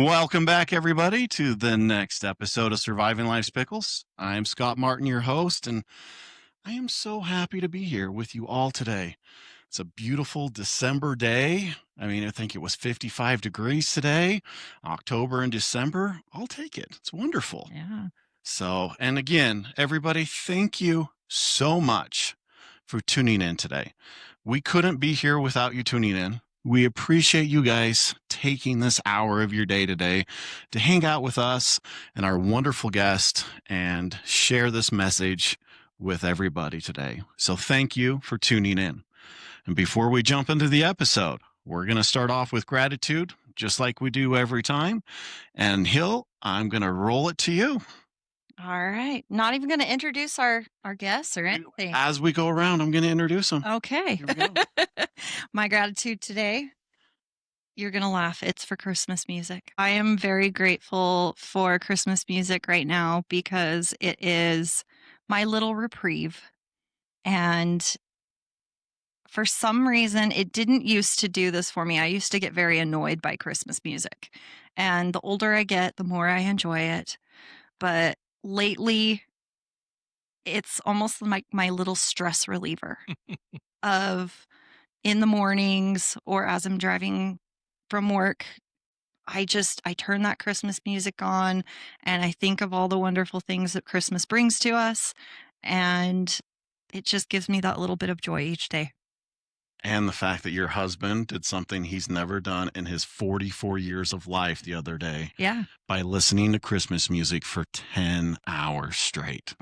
Welcome back, everybody, to the next episode of Surviving Life's Pickles. I'm Scott Martin, your host, and I am so happy to be here with you all today. It's a beautiful December day. I mean, I think it was 55 degrees today, October and December. I'll take it. It's wonderful. Yeah. So, and again, everybody, thank you so much for tuning in today. We couldn't be here without you tuning in. We appreciate you guys taking this hour of your day today to hang out with us and our wonderful guest and share this message with everybody today. So thank you for tuning in. And before we jump into the episode, we're going to start off with gratitude, just like we do every time. And Hill, I'm going to roll it to you. All right. Not even going to introduce our guests or anything. As we go around, I'm going to introduce them. Okay. Here we go. My gratitude today, you're going to laugh. It's for Christmas music. I am very grateful for Christmas music right now because it is my little reprieve. And for some reason, it didn't used to do this for me. I used to get very annoyed by Christmas music. And the older I get, the more I enjoy it. But lately, it's almost like my little stress reliever of in the mornings or as I'm driving from work. I turn that Christmas music on and I think of all the wonderful things that Christmas brings to us. And it just gives me that little bit of joy each day. And the fact that your husband did something he's never done in his 44 years of life the other day. Yeah. By listening to Christmas music for 10 hours straight.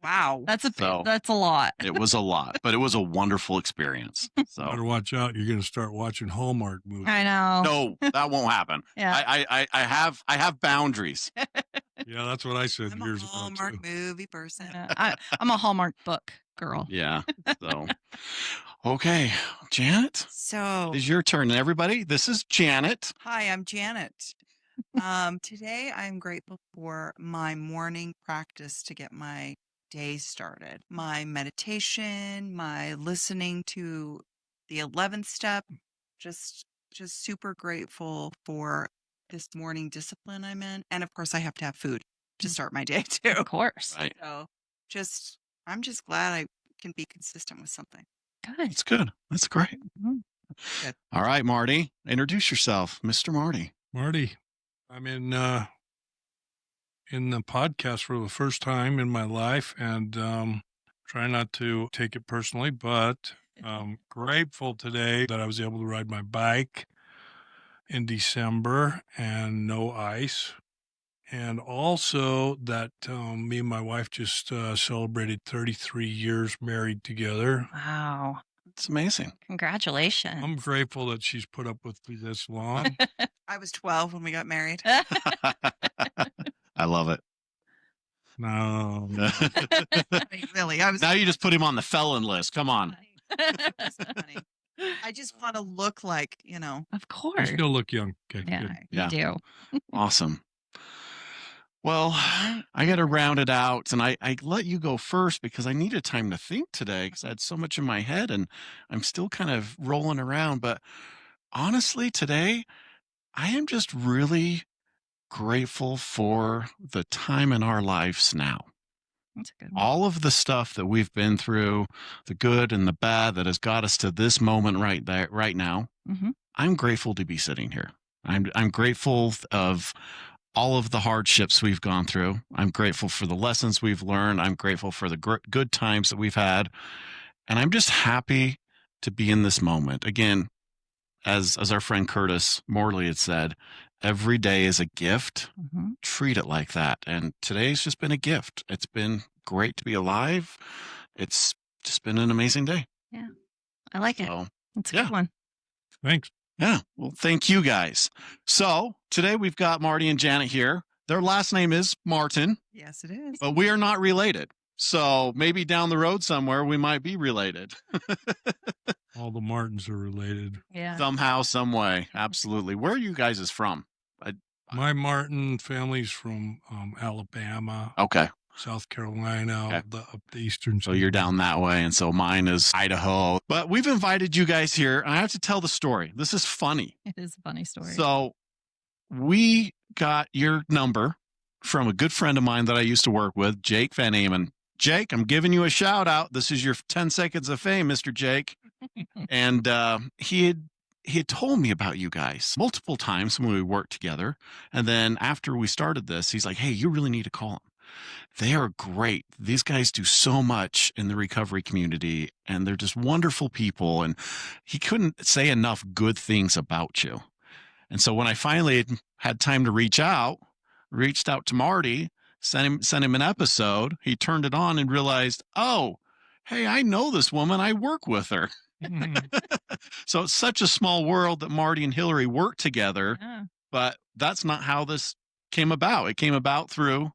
Wow. That's a lot. It was a lot, but it was a wonderful experience. So better watch out. You're going to start watching Hallmark movies. I know. No, that won't happen. Yeah. I have boundaries. Yeah, that's what I said I'm years a ago. Hallmark movie person. I'm a Hallmark book girl. Yeah. So, okay, Janet, So, it's your turn. And everybody, this is Janet. hi, I'm Janet. Today, I'm grateful for my morning practice to get my day started. My meditation, my listening to the 11th step. Just super grateful for this morning discipline I'm in. And of course, I have to have food to start my day too. Of course. Right. So, I'm just glad I can be consistent with something. Good. That's good. That's great. Mhm. Good. All right, Marty, introduce yourself, Mr. Marty. Marty, I'm in the podcast for the first time in my life and try not to take it personally, but I'm grateful today that I was able to ride my bike in December and no ice. And also that me and my wife just celebrated 33 years married together. Wow. It's amazing. Congratulations. I'm grateful that she's put up with me this long. I was 12 when we got married. I love it. No. I mean, really, I was. Now you just put him on the felon list. Come on. That's funny. I just want to look like, Of You course. still look young. Okay, Yeah, good. Yeah. you do. Awesome. Well, I got to round it out, and I let you go first because I needed time to think today because I had so much in my head, and I'm still kind of rolling around. But honestly, today, I am just really grateful for the time in our lives now. That's a good one. All of the stuff that we've been through, the good and the bad that has got us to this moment right now. Mhm. I'm grateful to be sitting here. I'm grateful of all of the hardships we've gone through. I'm grateful for the lessons we've learned. I'm grateful for the good times that we've had. And I'm just happy to be in this moment. Again, as our friend Curtis Morley had said, every day is a gift. Mhm. Treat it like that. And today's just been a gift. It's been great to be alive. It's just been an amazing day. I like it. So, That's a yeah. good one. Thanks. yeah. Well, thank you guys. So today we've got Marty and Janet here. Their last name is Martin, Yes, it is. but we are not related. So maybe down the road somewhere we might be related All the Martins are related. Yeah. somehow, some way. Absolutely. Where are you guys is from? My Martin family's from Alabama, Okay. South Carolina, Okay. up the eastern. So you're down that way. And so mine is Idaho. But we've invited you guys here. And I have to tell the story. This is funny. It is a funny story. So we got your number from a good friend of mine that I used to work with, Jake Van Amen. Jake, I'm giving you a shout out. This is your 10 seconds of fame, Mr. Jake. And he had told me about you guys multiple times when we worked together. And then after we started this, he's like, hey, you really need to call them. They are great. These guys do so much in the recovery community, and they're just wonderful people. And he couldn't say enough good things about you. And so when I finally had time to reached out to Marty, sent him an episode. He turned it on and realized, oh, hey, I know this woman. I work with her. So it's such a small world that Marty and Hillary work together, but that's not how this came about. It came about through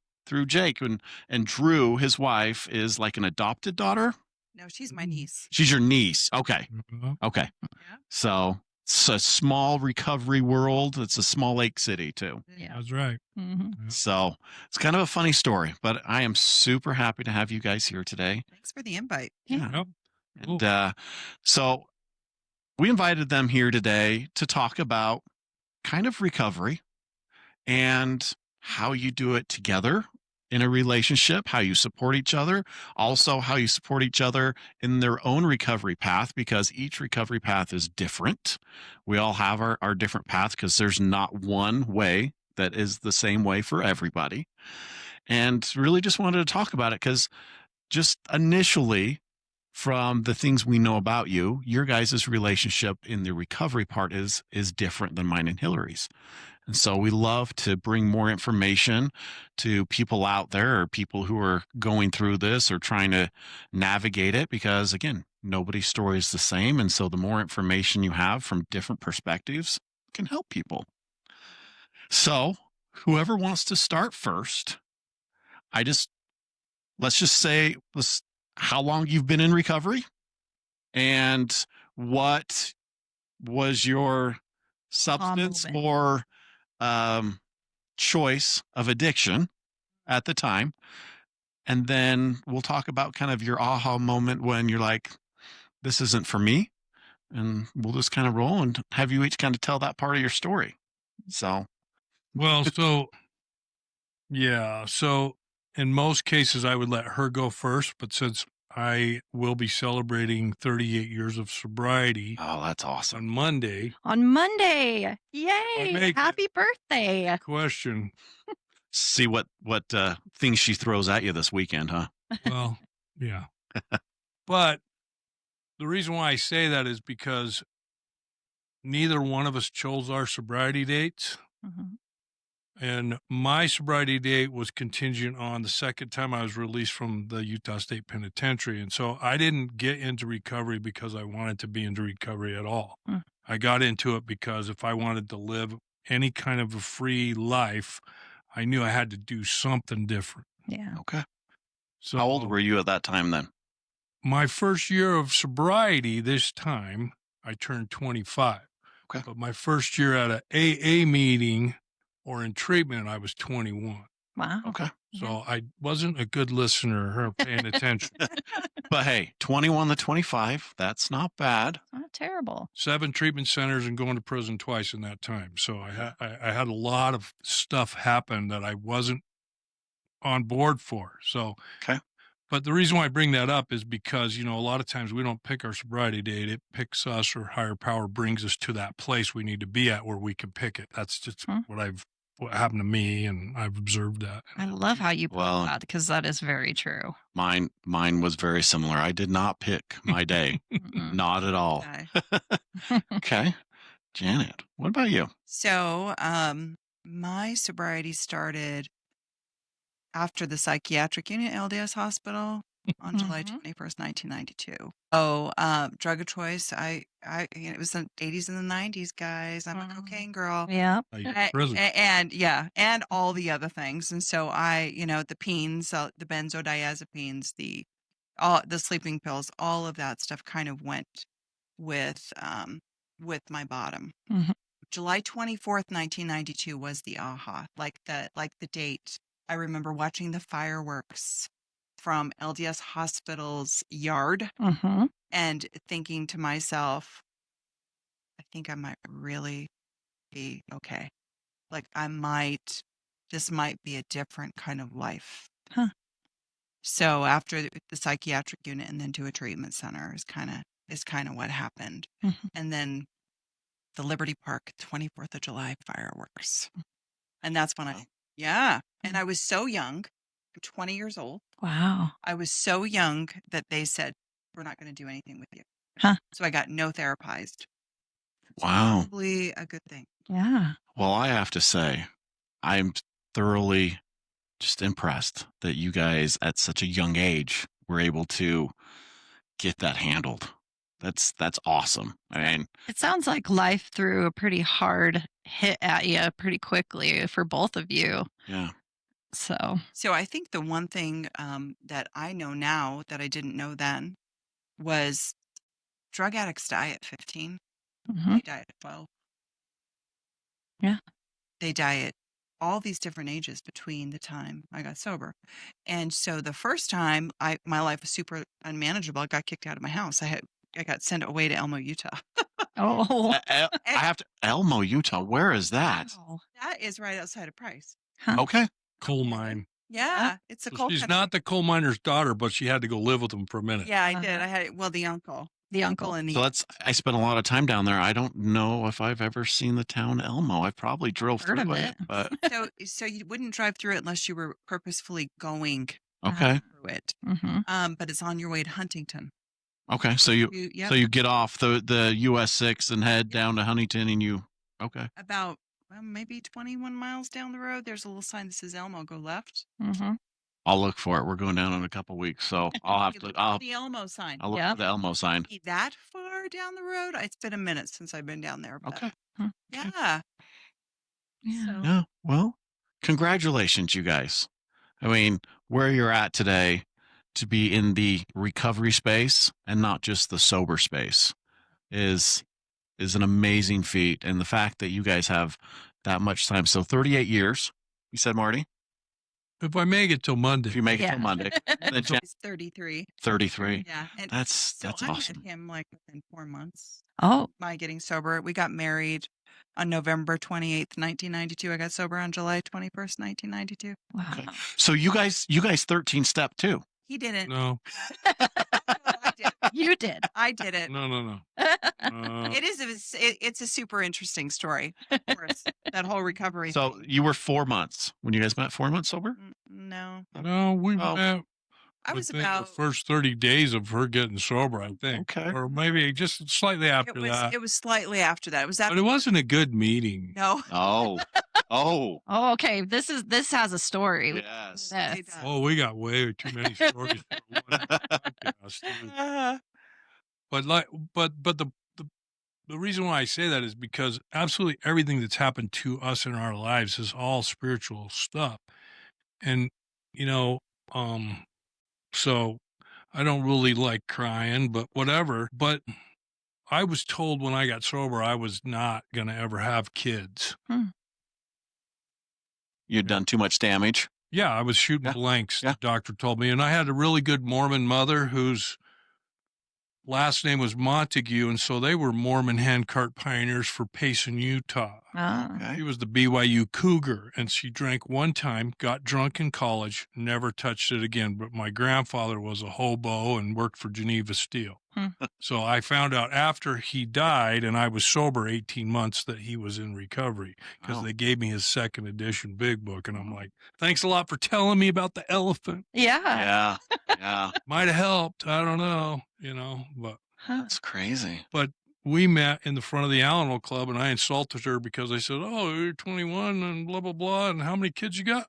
Jake, and Drew, his wife, is like an adopted daughter. No, she's my niece. She's your niece. Okay. Okay. Yeah. So it's a small recovery world. It's a small lake city too. Yeah. That's right. Mm-hmm. So it's kind of a funny story, but I am super happy to have you guys here today. Thanks for the invite. Yeah. Yep. And so we invited them here today to talk about kind of recovery and how you do it together in a relationship, how you support each other, also how you support each other in their own recovery path, because each recovery path is different. We all have our different paths because there's not one way that is the same way for everybody. And really just wanted to talk about it because just initially, from the things we know about you, your guys' relationship in the recovery part is different than mine and Hillary's. And so we love to bring more information to people out there or people who are going through this or trying to navigate it because, again, nobody's story is the same. And so the more information you have from different perspectives can help people. So whoever wants to start first, let's just say how long you've been in recovery and what was your substance or choice of addiction at the time. And then we'll talk about kind of your aha moment when you're like, this isn't for me. And we'll just kind of roll and have you each kind of tell that part of your story. So, well, yeah. So in most cases, I would let her go first. But since I will be celebrating 38 years of sobriety oh, that's awesome. on Monday. On Monday. Yay. Happy birthday. Question. See what things she throws at you this weekend, huh? Well, yeah. But the reason why I say that is because neither one of us chose our sobriety dates. Mm-hmm. And my sobriety date was contingent on the second time I was released from the Utah State Penitentiary. And so I didn't get into recovery because I wanted to be into recovery at all. Mm. I got into it because if I wanted to live any kind of a free life, I knew I had to do something different. Yeah. Okay. So how old were you at that time then? My first year of sobriety, this time, I turned 25. Okay. But my first year at an AA meeting or in treatment, I was 21. Wow. Okay. So I wasn't a good listener or paying attention. But hey, 21 to 25, that's not bad. Not terrible. 7 treatment centers and going to prison twice in that time. So I had a lot of stuff happen that I wasn't on board for. So, okay. But the reason why I bring that up is because, a lot of times we don't pick our sobriety date. It picks us, or higher power brings us to that place we need to be at where we can pick it. That's just what happened to me, and I've observed that. I love how you put that because that is very true. Mine was very similar. I did not pick my day. Not at all. Okay. Janet, what about you? So, my sobriety started after the psychiatric unit at LDS Hospital on July 21st, 1992. Drug of choice. It was the 80s and the 90s, guys. I'm a cocaine girl. Yeah. And all the other things. And so the peens, the benzodiazepines, the sleeping pills, all of that stuff kind of went with my bottom. Mm-hmm. July 24th, 1992 was the aha, like the date. I remember watching the fireworks from LDS Hospital's yard and thinking to myself, I think I might really be okay. like this might be a different kind of life. Huh. So after the psychiatric unit and then to a treatment center is kind of what happened. Mhm. And then the Liberty Park 24th of July fireworks. And that's when and I was so young. I'm 20 years old. Wow. I was so young that they said, we're not going to do anything with you. Huh. So I got no therapized. Wow. Probably a good thing. Yeah. Well, I have to say, I'm thoroughly just impressed that you guys at such a young age were able to get that handled. That's awesome. I mean, It sounds like life threw a pretty hard hit at you pretty quickly for both of you. yeah. So, So I think the one thing that I know now that I didn't know then was drug addicts die at 15. mhm. They die at 12. Yeah. They die at all these different ages between the time I got sober. And so the first time my life was super unmanageable. I got kicked out of my house. I got sent away to Elmo, Utah. Oh, I have to Elmo, Utah. Where is that? wow. That is right outside of Price. Huh. Okay. Coal mine. Yeah, it's a So coal she's country. not the coal miner's daughter, but she had to go live with them for a minute. Yeah, I did. Uh-huh. I had the uncle. The uncle. and the So I spent a lot of time down there. I don't know if I've ever seen the town Elmo. I've probably drove Heard through of it, it. but so you wouldn't drive through it unless you were purposefully going okay. through it. Mm-hmm. But it's on your way to Huntington. Okay. So you Yep, you get off the US 6 and head down to Huntington and you okay. about maybe 21 miles down the road. There's a little sign that says Elmo. Go left. Mm-hmm. I'll look for it. We're going down in a couple weeks, so I'll have You to look for the Elmo sign. I'll look Yep. for the Elmo sign. Be that far down the road? It's been a minute since I've been down there. But Okay. yeah. Yeah. So, Yeah. Well, congratulations, you guys. I mean, where you're at today to be in the recovery space and not just the sober space is an amazing feat. And the fact that you guys have that much time. So 38 years, you said, Marty? If I make it till Monday. If you make it Yeah. till Monday. Then Jan- he's 33. 33. Yeah. And That's so I awesome. met him like within 4 months. Oh, By getting sober. We got married on November 28th, 1992. I got sober on July 21st, 1992. wow. Okay. So you guys 13 step too. He didn't. No, No, I did. You did. I did it. no. It's a super interesting story. Of course, that whole recovery. So thing. you were 4 months when you guys met. 4 months sober? No, No, we Oh. met I was within about. the first 30 days of her getting sober, I think. Okay. Or maybe just slightly after that. It was slightly after that. It was But after. it wasn't a good meeting. No. Oh. Oh. Oh, okay. This has a story. Yes. Yes. It does. Oh, we got way too many stories for one podcast. But the reason why I say that is because absolutely everything that's happened to us in our lives is all spiritual stuff. And, so I don't really like crying, but whatever. But I was told when I got sober, I was not going to ever have kids. You'd done too much damage. Yeah, I was shooting Yeah. blanks, Yeah. the doctor told me. And I had a really good Mormon mother whose last name was Montague. And so they were Mormon handcart pioneers for Payson, Utah. Ah. Okay. She was the BYU Cougar, and she drank one time, got drunk in college, never touched it again. But my grandfather was a hobo and worked for Geneva Steel. So I found out after he died, and I was sober 18 months, that he was in recovery because Wow. they gave me his second edition big book. And I'm like, thanks a lot for telling me about the elephant. Yeah. Yeah. Yeah. Might have helped. I don't know, but Huh. That's crazy. we met in the front of the Alamo Club, and I insulted her because I said, "Oh, you're 21 and blah, blah, blah. And how many kids you got?"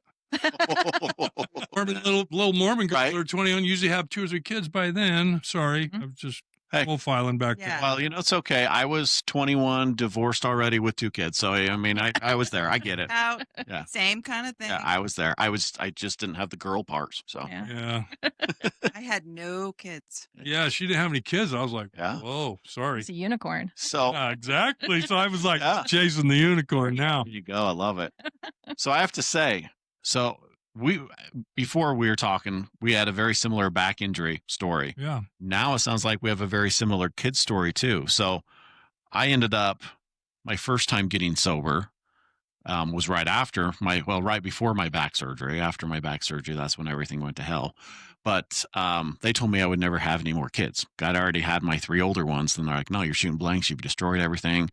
Mormon, little Mormon girls Right. that are 21 usually have 2 or 3 kids by then. Sorry. Mhm. I was just Hey. profiling back Yeah. Well, it's okay. I was 21, divorced already with 2 kids. So I mean, I was there. I get it. Out. Yeah. Same kind of thing. Yeah, I was there. I just didn't have the girl parts. So Yeah. there. I had no kids. Yeah. She didn't have any kids. I was like, Yeah. whoa, sorry. It's a unicorn. So Yeah, exactly. So I was like Yeah. chasing the unicorn now. there you go. I love it. So I have to say, before we were talking, we had a very similar back injury story. Yeah. Now it sounds like we have a very similar kid story too. So I ended up my first time getting sober. was right before my back surgery. After my back surgery, that's when everything went to hell. But they told me I would never have any more kids. God already had my 3 older ones. And they're like, no, you're shooting blanks. You've destroyed everything,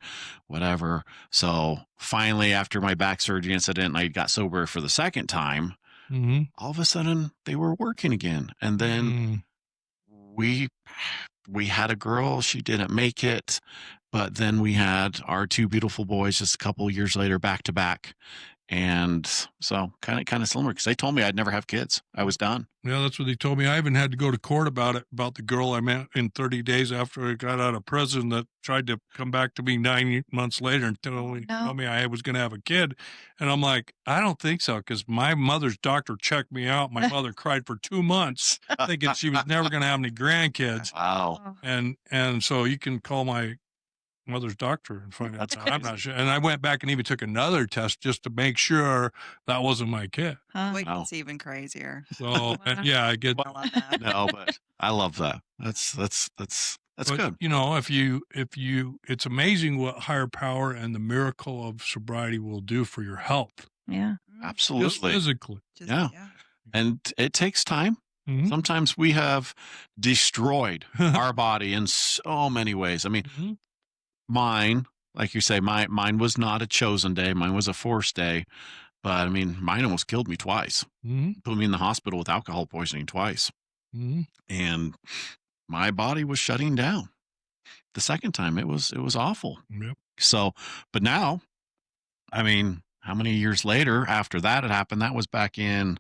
whatever. So finally, after my back surgery incident, I got sober for the second time. Mm-hmm. All of a sudden, they were working again. And then we had a girl. She didn't make it. But then we had our 2 beautiful boys just a couple of years later, back to back. And so kind of similar, because they told me I'd never have kids. I was done. Yeah, that's what they told me. I even had to go to court about it, about the girl I met in 30 days after I got out of prison that tried to come back to me 9 months later and tell me I was going to have a kid. And I'm like, I don't think so, because my mother's doctor checked me out. My mother cried for 2 months thinking she was never going to have any grandkids. Wow. And so you can call my mother's doctor and find out. I'm not sure. And I went back and even took another test just to make sure that wasn't my kid. Wait, Wow. it's even crazier. So yeah, I get. I love that. No, but I love that. That's But, good. you know, if you, it's amazing what higher power and the miracle of sobriety will do for your health, Yeah. just Absolutely. physically. Yeah. And it takes time. Mhm. Sometimes we have destroyed our body in so many ways. I mean, Mhm. mine, like you say, mine was not a chosen day. Mine was a forced day. But I mean, mine almost killed me twice. Mhm. Put me in the hospital with alcohol poisoning twice. Mhm. And my body was shutting down. The second time it was awful. Yep. So, but now, I mean, how many years later after that had happened? That was back in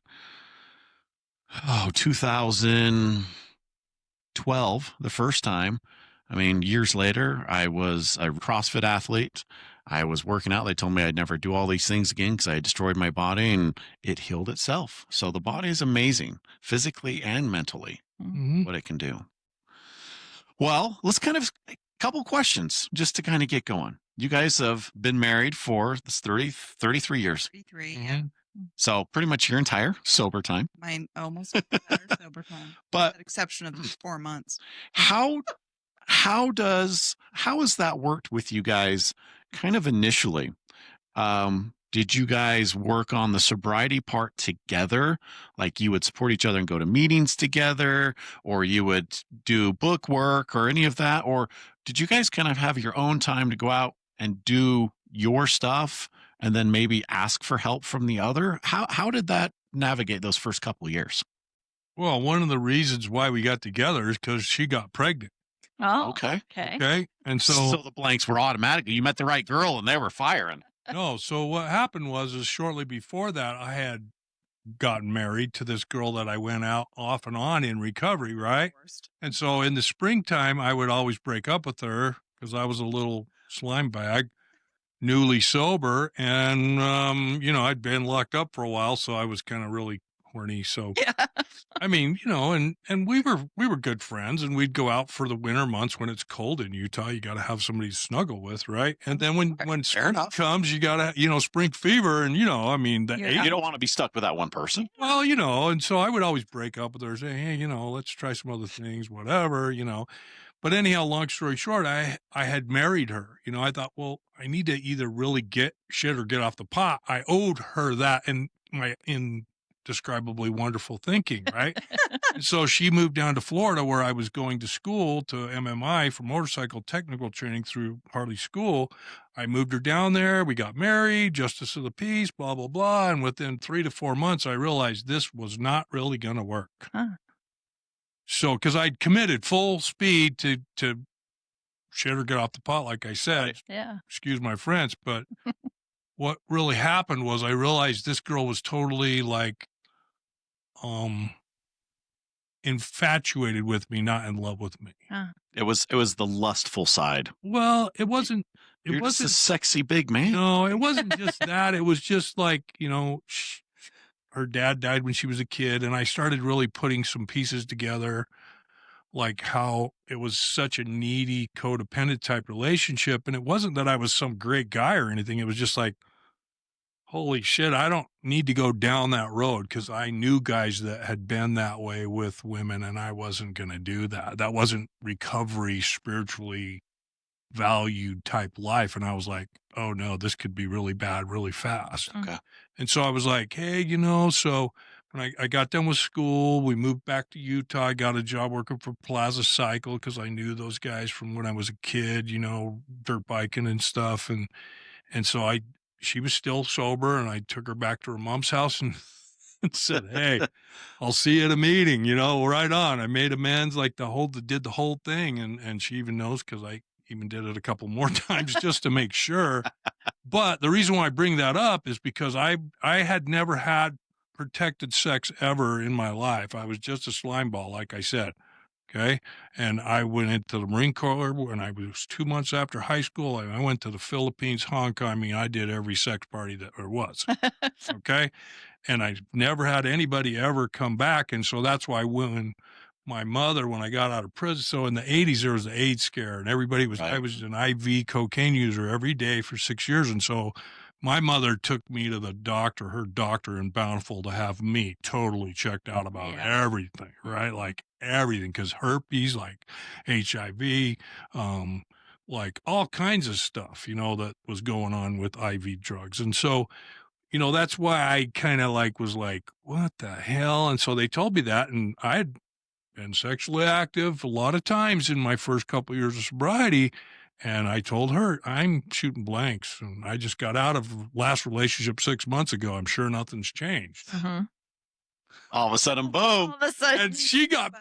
2012, the first time. I mean, years later, I was a CrossFit athlete. I was working out. They told me I'd never do all these things again because I had destroyed my body, and it healed itself. So the body is amazing, physically and mentally, Mhm. what it can do. Well, let's kind of a couple questions just to kind of get going. You guys have been married for this 33 years. 33, yeah. Mhm. So pretty much your entire sober time. Mine almost better sober time. But With the exception of the 4 months. how has that worked with you guys kind of initially? Did you guys work on the sobriety part together? Like you would support each other and go to meetings together, or you would do book work or any of that? Or did you guys kind of have your own time to go out and do your stuff and then maybe ask for help from the other? How did that navigate those first couple of years? Well, one of the reasons why we got together is because she got pregnant. Oh, Okay. okay. Okay. And So the blanks were automatically, you met the right girl and they were firing. no, so what happened was shortly before that, I had gotten married to this girl that I went out off and on in recovery, right? Worst. And so in the springtime, I would always break up with her because I was a little slime bag, newly sober. And, I'd been locked up for a while, so I was kind of really horny. So, Yeah. I mean, and we were good friends, and we'd go out for the winter months when it's cold in Utah. You got to have somebody to snuggle with, right? And then when Fair spring enough. comes, you got to, spring fever, and I mean, the Yeah. You don't want to be stuck with that one person. well, and so I would always break up with her, say, hey, let's try some other things, whatever. But anyhow, long story short, I had married her. I thought, well, I need to either really get shit or get off the pot. I owed her that in my indescribably wonderful thinking, right? And so she moved down to Florida, where I was going to school to MMI for motorcycle technical training through Harley School. I moved her down there. We got married, justice of the peace, blah, blah, blah. And within 3 to 4 months, I realized this was not really going to work. Huh. So, because I'd committed full speed to shit or get off the pot, like I said, Right. Yeah. excuse my French, but what really happened was I realized this girl was totally like, infatuated with me, not in love with me. It was the lustful side. Well, it wasn't. It You're just a wasn't. sexy big man. No, it wasn't just that. It was just like her dad died when she was a kid, and I started really putting some pieces together, like how it was such a needy, codependent type relationship, and it wasn't that I was some great guy or anything. It was just like, holy shit, I don't need to go down that road, because I knew guys that had been that way with women, and I wasn't going to do that. That wasn't recovery spiritually valued type life. And I was like, oh no, this could be really bad really fast. Okay. And so I was like, hey, so when I got done with school, we moved back to Utah. I got a job working for Plaza Cycle because I knew those guys from when I was a kid, dirt biking and stuff. And so she was still sober, and I took her back to her mom's house and, and said, hey, I'll see you at a meeting, right on. I made amends, did the whole thing. And she even knows because I even did it a couple more times just to make sure. But the reason why I bring that up is because I had never had protected sex ever in my life. I was just a slime ball, like I said. Okay. And I went into the Marine Corps when I was 2 months after high school. I went to the Philippines, Hong Kong. I mean, I did every sex party that there was. Okay. And I never had anybody ever come back. And so that's why when I got out of prison, so in the 80s, there was the AIDS scare and everybody Right. I was an IV cocaine user every day for 6 years. And so my mother took me to her doctor in Bountiful, to have me totally checked out about everything, right? Like everything, because herpes, like HIV, like all kinds of stuff, that was going on with IV drugs. And so, that's why I kind of was like, what the hell? And so they told me that, and I had been sexually active a lot of times in my first couple of years of sobriety. And I told her, I'm shooting blanks. And I just got out of the last relationship 6 months ago. I'm sure nothing's changed. Mm-hmm. All of a sudden, boom. All of a sudden. And she got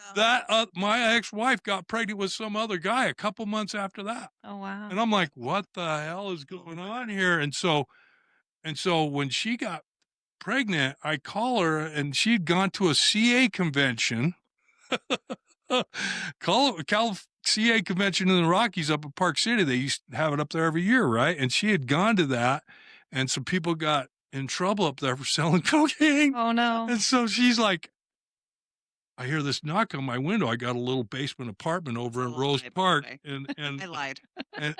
my ex-wife got pregnant with some other guy a couple months after that. Oh, wow. And I'm like, what the hell is going on here? And so when she got pregnant, I call her, and she'd gone to a CA convention. CA convention in the Rockies up in Park City. They used to have it up there every year, right? And she had gone to that, and some people got in trouble up there for selling cocaine. Oh, no. And so she's like, I hear this knock on my window. I got a little basement apartment over in Rose Park, and I lied.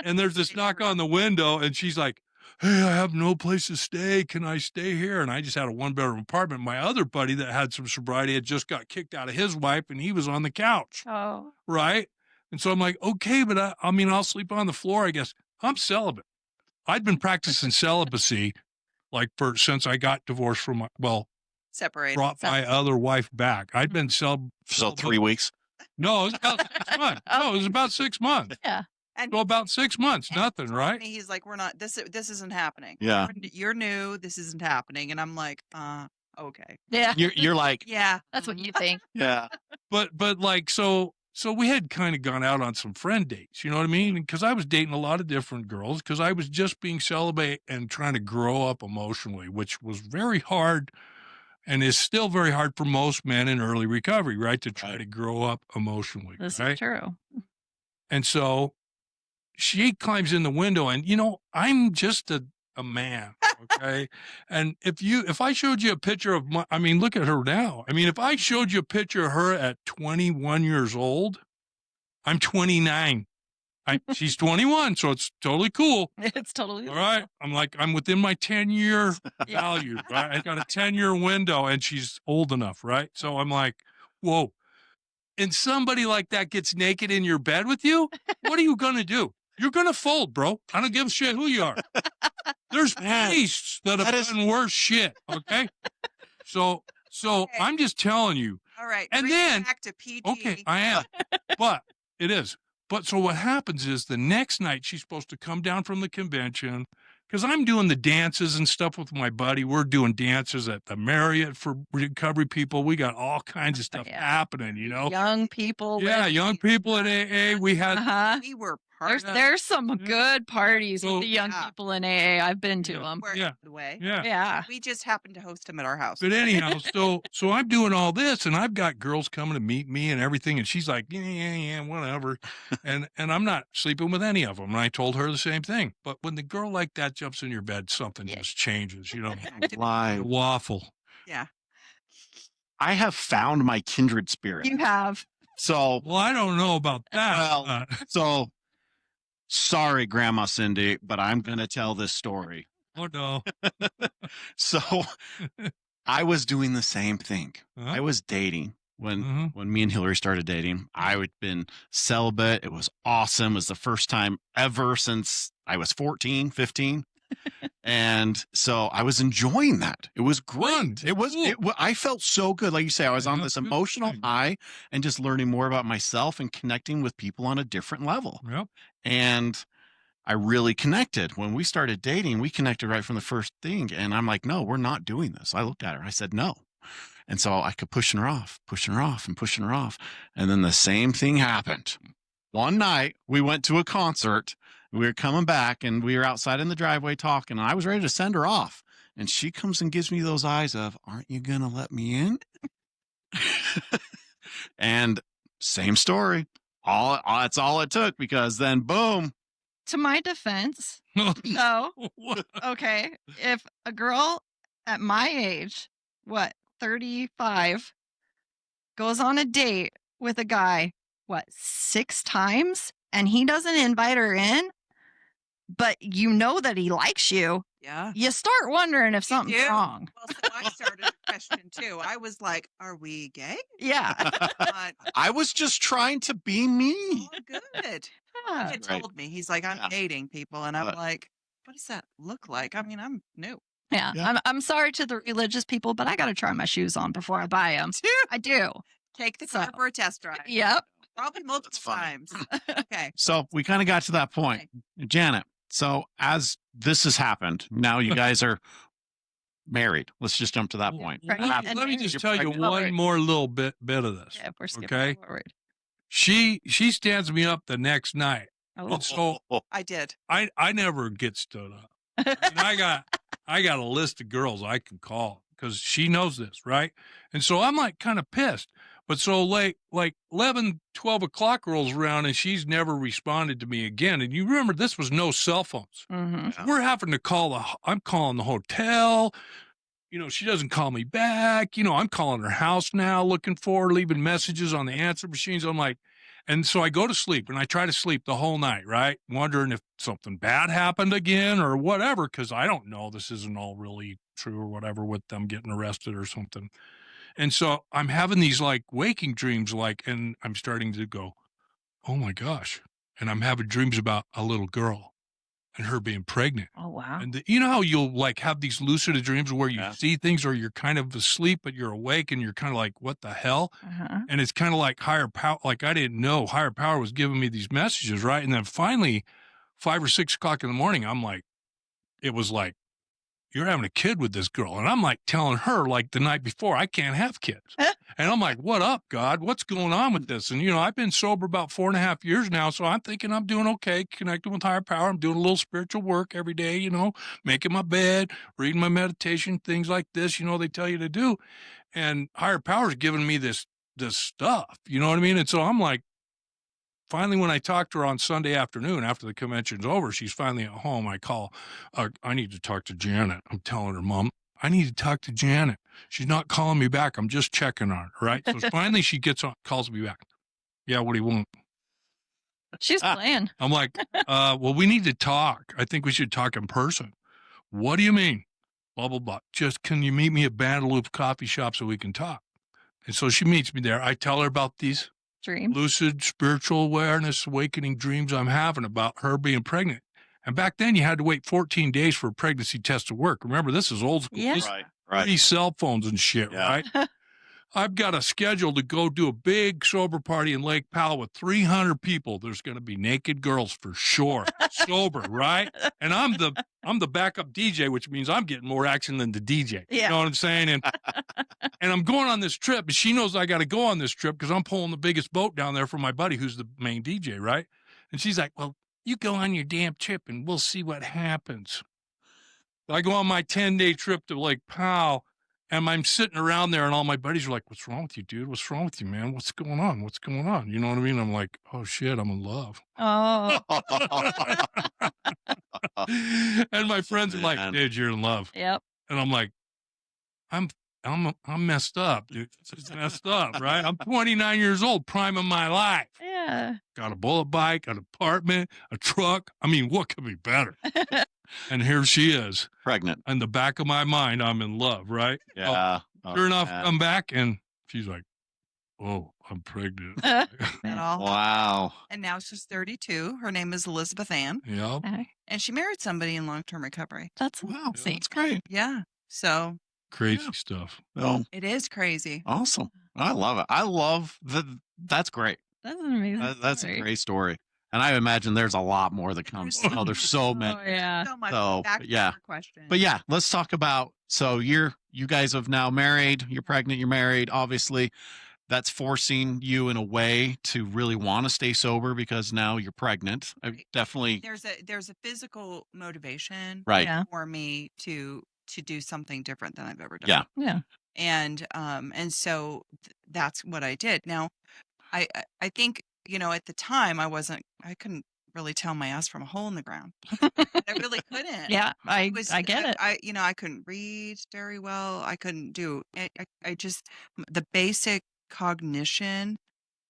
and there's this knock on the window, and she's like, hey, I have no place to stay. Can I stay here? And I just had a 1-bedroom apartment. My other buddy that had some sobriety had just got kicked out of his wife, and he was on the couch. Oh. Right. And so I'm like, okay, but I'll sleep on the floor, I guess. I'm celibate. I'd been practicing celibacy since I got divorced from Separated. brought my other wife back. I'd been celibate. So 3 weeks. No, it was about 6 months. No, it was about 6 months. Yeah. And So about 6 months, nothing, he told right? me, he's like, we're not, this isn't happening. Yeah. You're new. This isn't happening. And I'm like, okay. Yeah. You're like, Yeah. That's what you think. yeah. But so we had kind of gone out on some friend dates, you know what I mean? Because I was dating a lot of different girls, because I was just being celibate and trying to grow up emotionally, which was very hard and is still very hard for most men in early recovery, right? To try to grow up emotionally, This right? is true. And so she climbs in the window, and I'm just a man, okay? And if I showed you a picture of look at her now. If I showed you a picture of her at 21 years old, I'm 29. She's 21, so it's totally cool. It's totally All right. I'm within my 10-year value, right? I got a 10-year window, and she's old enough, right? So I'm like, whoa. And somebody like that gets naked in your bed with you, what are you going to do? You're going to fold, bro. I don't give a shit who you are. There's priests that have done worse shit, okay? So Okay. I'm just telling you. All right. And bring it then- back to PG. Okay, I am. But it is. But so what happens is the next night she's supposed to come down from the convention, because I'm doing the dances and stuff with my buddy. We're doing dances at the Marriott for recovery people. We got all kinds of stuff Yeah. happening, Young people. Yeah, with- young people at AA. We had Uh-huh. We were There's some good parties So- with the young Yeah. people in AA. I've been to Yeah. them. Yeah. the way. yeah. Yeah. We just happened to host him at our house. But anyhow, so I'm doing all this, and I've got girls coming to meet me and everything, and she's like, yeah, whatever, and I'm not sleeping with any of them. And I told her the same thing. But when the girl like that jumps in your bed, something just changes, Live. Waffle. Yeah. I have found my kindred spirit. You have. So, Well, I don't know about that. Well, so sorry, Grandma Cindy, but I'm going to tell this story. Oh no. So I was doing the same thing. Huh? I was dating when me and Hillary started dating. I had been celibate. It was awesome. It was the first time ever since I was 14, 15. And so I was enjoying that. It was great. I felt so good. Like you say, I was on this emotional high and just learning more about myself and connecting with people on a different level. Yep. And I really connected. When we started dating, we connected right from the first thing. And I'm like, no, we're not doing this. I looked at her. I said, no. And so I kept pushing her off. And then the same thing happened. One night we went to a concert. We were coming back and we were outside in the driveway talking, and I was ready to send her off. And she comes and gives me those eyes of, aren't you going to let me in? And same story. That's all it took, because then boom. To my defense, so, okay, if a girl at my age, 35, goes on a date with a guy, 6 times, and he doesn't invite her in, but you know that he likes you, Yeah. you start wondering if something's wrong. Well, so I started a question too. I was like, are we gay? Yeah. I was just trying to be me. Oh, good. Yeah. He had told me, he's like, I'm dating people. And I'm But- like, what does that look like? I mean, I'm new. Yeah. I'm sorry to the religious people, but I got to try my shoes on before I buy them. I do. Take the car for a test drive. Yep. Probably multiple times. Okay. So we kind of got to that point. Janet, so as this has happened, now you guys are married. Let's just jump to that point. Right. Let me just You're tell you pregnant. one more little bit of this. Yeah, we're skipping Okay. forward. She stands me up the next night. Oh. And so I did. I never get stood up. And I got a list of girls I can call because she knows this, right? And so I'm like kind of pissed. But so like 11, 12 o'clock rolls around and she's never responded to me again. And you remember this was no cell phones. Mm-hmm. We're having to I'm calling the hotel. She doesn't call me back. I'm calling her house now, looking for her, leaving messages on the answer machines. I'm like, and so I go to sleep and I try to sleep the whole night, right? Wondering if something bad happened again or whatever, because I don't know. This isn't all really true or whatever with them getting arrested or something. And so I'm having these like waking dreams, and I'm starting to go, oh my gosh. And I'm having dreams about a little girl and her being pregnant. Oh, wow. And you know how you'll like have these lucid dreams where you see things or you're kind of asleep, but you're awake and you're kind of like, what the hell? Uh-huh. And it's kind of like higher power. Like I didn't know higher power was giving me these messages, right? And then finally 5 or 6 o'clock in the morning, it was like, you're having a kid with this girl. And I'm like telling her like the night before, I can't have kids. And I'm like, what up, God? What's going on with this? And, I've been sober about 4.5 years now. So I'm thinking I'm doing okay, connecting with higher power. I'm doing a little spiritual work every day, making my bed, reading my meditation, things like this, they tell you to do. And higher power is giving me this stuff, you know what I mean? And so I'm like, finally, when I talked to her on Sunday afternoon after the convention's over, she's finally at home. I call, I need to talk to Janet. I'm telling her, Mom, I need to talk to Janet. She's not calling me back. I'm just checking on her, right? So finally she calls me back. Yeah, what do you want? She's playing. I'm like, well, we need to talk. I think we should talk in person. What do you mean? Blah, blah, blah. Just can you meet me at Bandaloop Coffee Shop so we can talk? And so she meets me there. I tell her about these Dream. lucid spiritual awareness, awakening dreams I'm having about her being pregnant. And back then you had to wait 14 days for a pregnancy test to work. Remember, this is old school. Yeah. These Right. pre-cell phones and shit, right? I've got a schedule to go do a big sober party in Lake Powell with 300 people. There's going to be naked girls for sure, sober, right? And I'm the backup DJ, which means I'm getting more action than the DJ. Yeah. You know what I'm saying? And I'm going on this trip, and she knows I got to go on this trip because I'm pulling the biggest boat down there for my buddy who's the main DJ, right? And she's like, well, you go on your damn trip and we'll see what happens. I go on my 10-day trip to Lake Powell. And I'm sitting around there and all my buddies are like, what's wrong with you, dude? What's wrong with you, man? What's going on? What's going on? You know what I mean? I'm like, oh shit, I'm in love. Oh. And my friends are like, Man. dude, you're in love. Yep. And I'm like, I'm messed up, dude. It's messed up, right? I'm 29 years old, prime of my life. Yeah. Got a bullet bike, an apartment, a truck. I mean, what could be better? And here she is. Pregnant. In the back of my mind, I'm in love, right? Yeah. Sure enough, man. come back and she's like, Oh, I'm pregnant. At all. Wow. And now she's 32. Her name is Elizabeth Ann, Yep. and she married somebody in long-term recovery. That's Wow. amazing. That's great. Yeah. So Crazy Yeah. stuff. Oh, it is crazy. awesome. I love it. I love that. That's great. That's an amazing. That's a story. great story. And I imagine there's a lot more that comes. There's Oh, there's so Oh many. yeah. So much. So, Back to yeah. your question. But yeah, let's talk about. So you guys have now married. You're pregnant. You're married. Obviously, that's forcing you in a way to really want to stay sober because now you're pregnant. I Right. definitely. There's a physical motivation Right. Yeah. for me to do something different than I've ever done. Yeah. Yeah. And so that's what I did. Now, I think, at the time I couldn't really tell my ass from a hole in the ground. I really couldn't. Yeah. I get it. I couldn't read very well. I couldn't do I just the basic cognition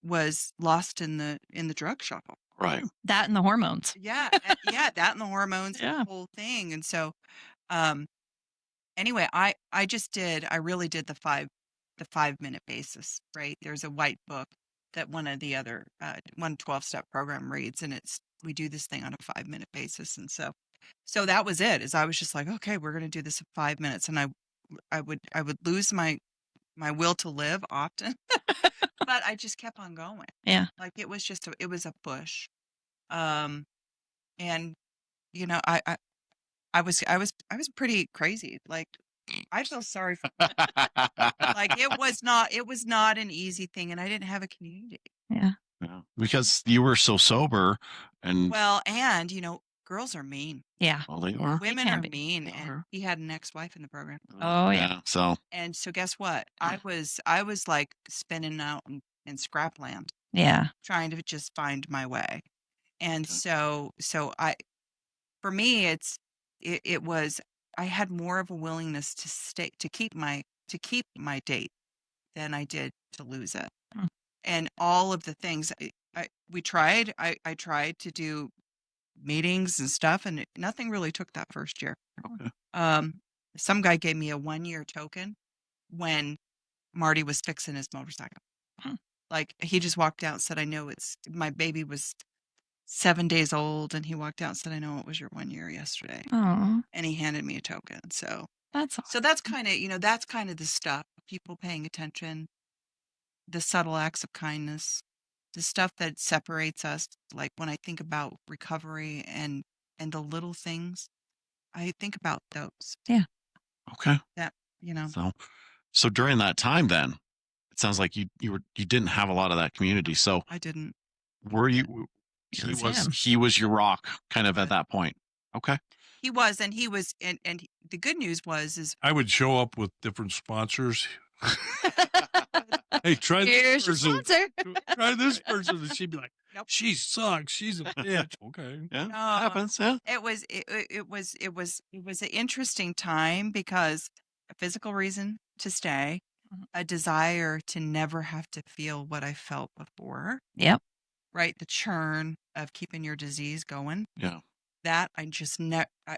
was lost in the drug shuffle. Right. That and the hormones. Yeah, yeah, that and the hormones and Yeah. the whole thing. And so, um, anyway, I really did the 5-minute basis, right? There's a white book that one of the other one 12-step program reads, and we do this thing on a 5-minute basis. And so that was it. Is I was just like, okay, we're going to do this in 5 minutes, and I would lose my will to live often, but I just kept on going. Yeah. Like it was a push. Um, and I was pretty crazy. Like I feel sorry for like it was not an easy thing, and I didn't have a community. Yeah. Yeah. Because you were so sober, and Well, and girls are mean. Yeah. well, they are. Women can are be. mean, They and are. he had an ex-wife in the program. Oh yeah. So And so guess what? I was like spinning out in scrapland, Yeah. trying to just find my way. And Okay. so for me, it was, I had more of a willingness to keep my date than I did to lose it. Hmm. And all of the things we tried, I tried to do meetings and stuff, and nothing really took that first year. Okay. Some guy gave me a 1-year token when Marty was fixing his motorcycle. Hmm. Like he just walked out and said, "I know my baby was 7 days old," and he walked out and said, "I know it was your 1 year yesterday." Oh, And he handed me a token. So that's that's kind of, that's kind of the stuff, people paying attention, the subtle acts of kindness, the stuff that separates us. Like when I think about recovery and the little things, I think about those Okay. that, So during that time, then it sounds like you didn't have a lot of that community. So I didn't. were you? It was him. He was your rock, kind of at that point. Okay. He was, and he was, and the good news is I would show up with different sponsors. Hey, try Here's this your person. sponsor. Try this person. And she'd be like, Nope. she sucks. She's a bitch. Okay. Yeah. No. Happens. Yeah. it was an interesting time because a physical reason to stay, Mhm. a desire to never have to feel what I felt before, Yep. right? The churn of keeping your disease going. Yeah. That I just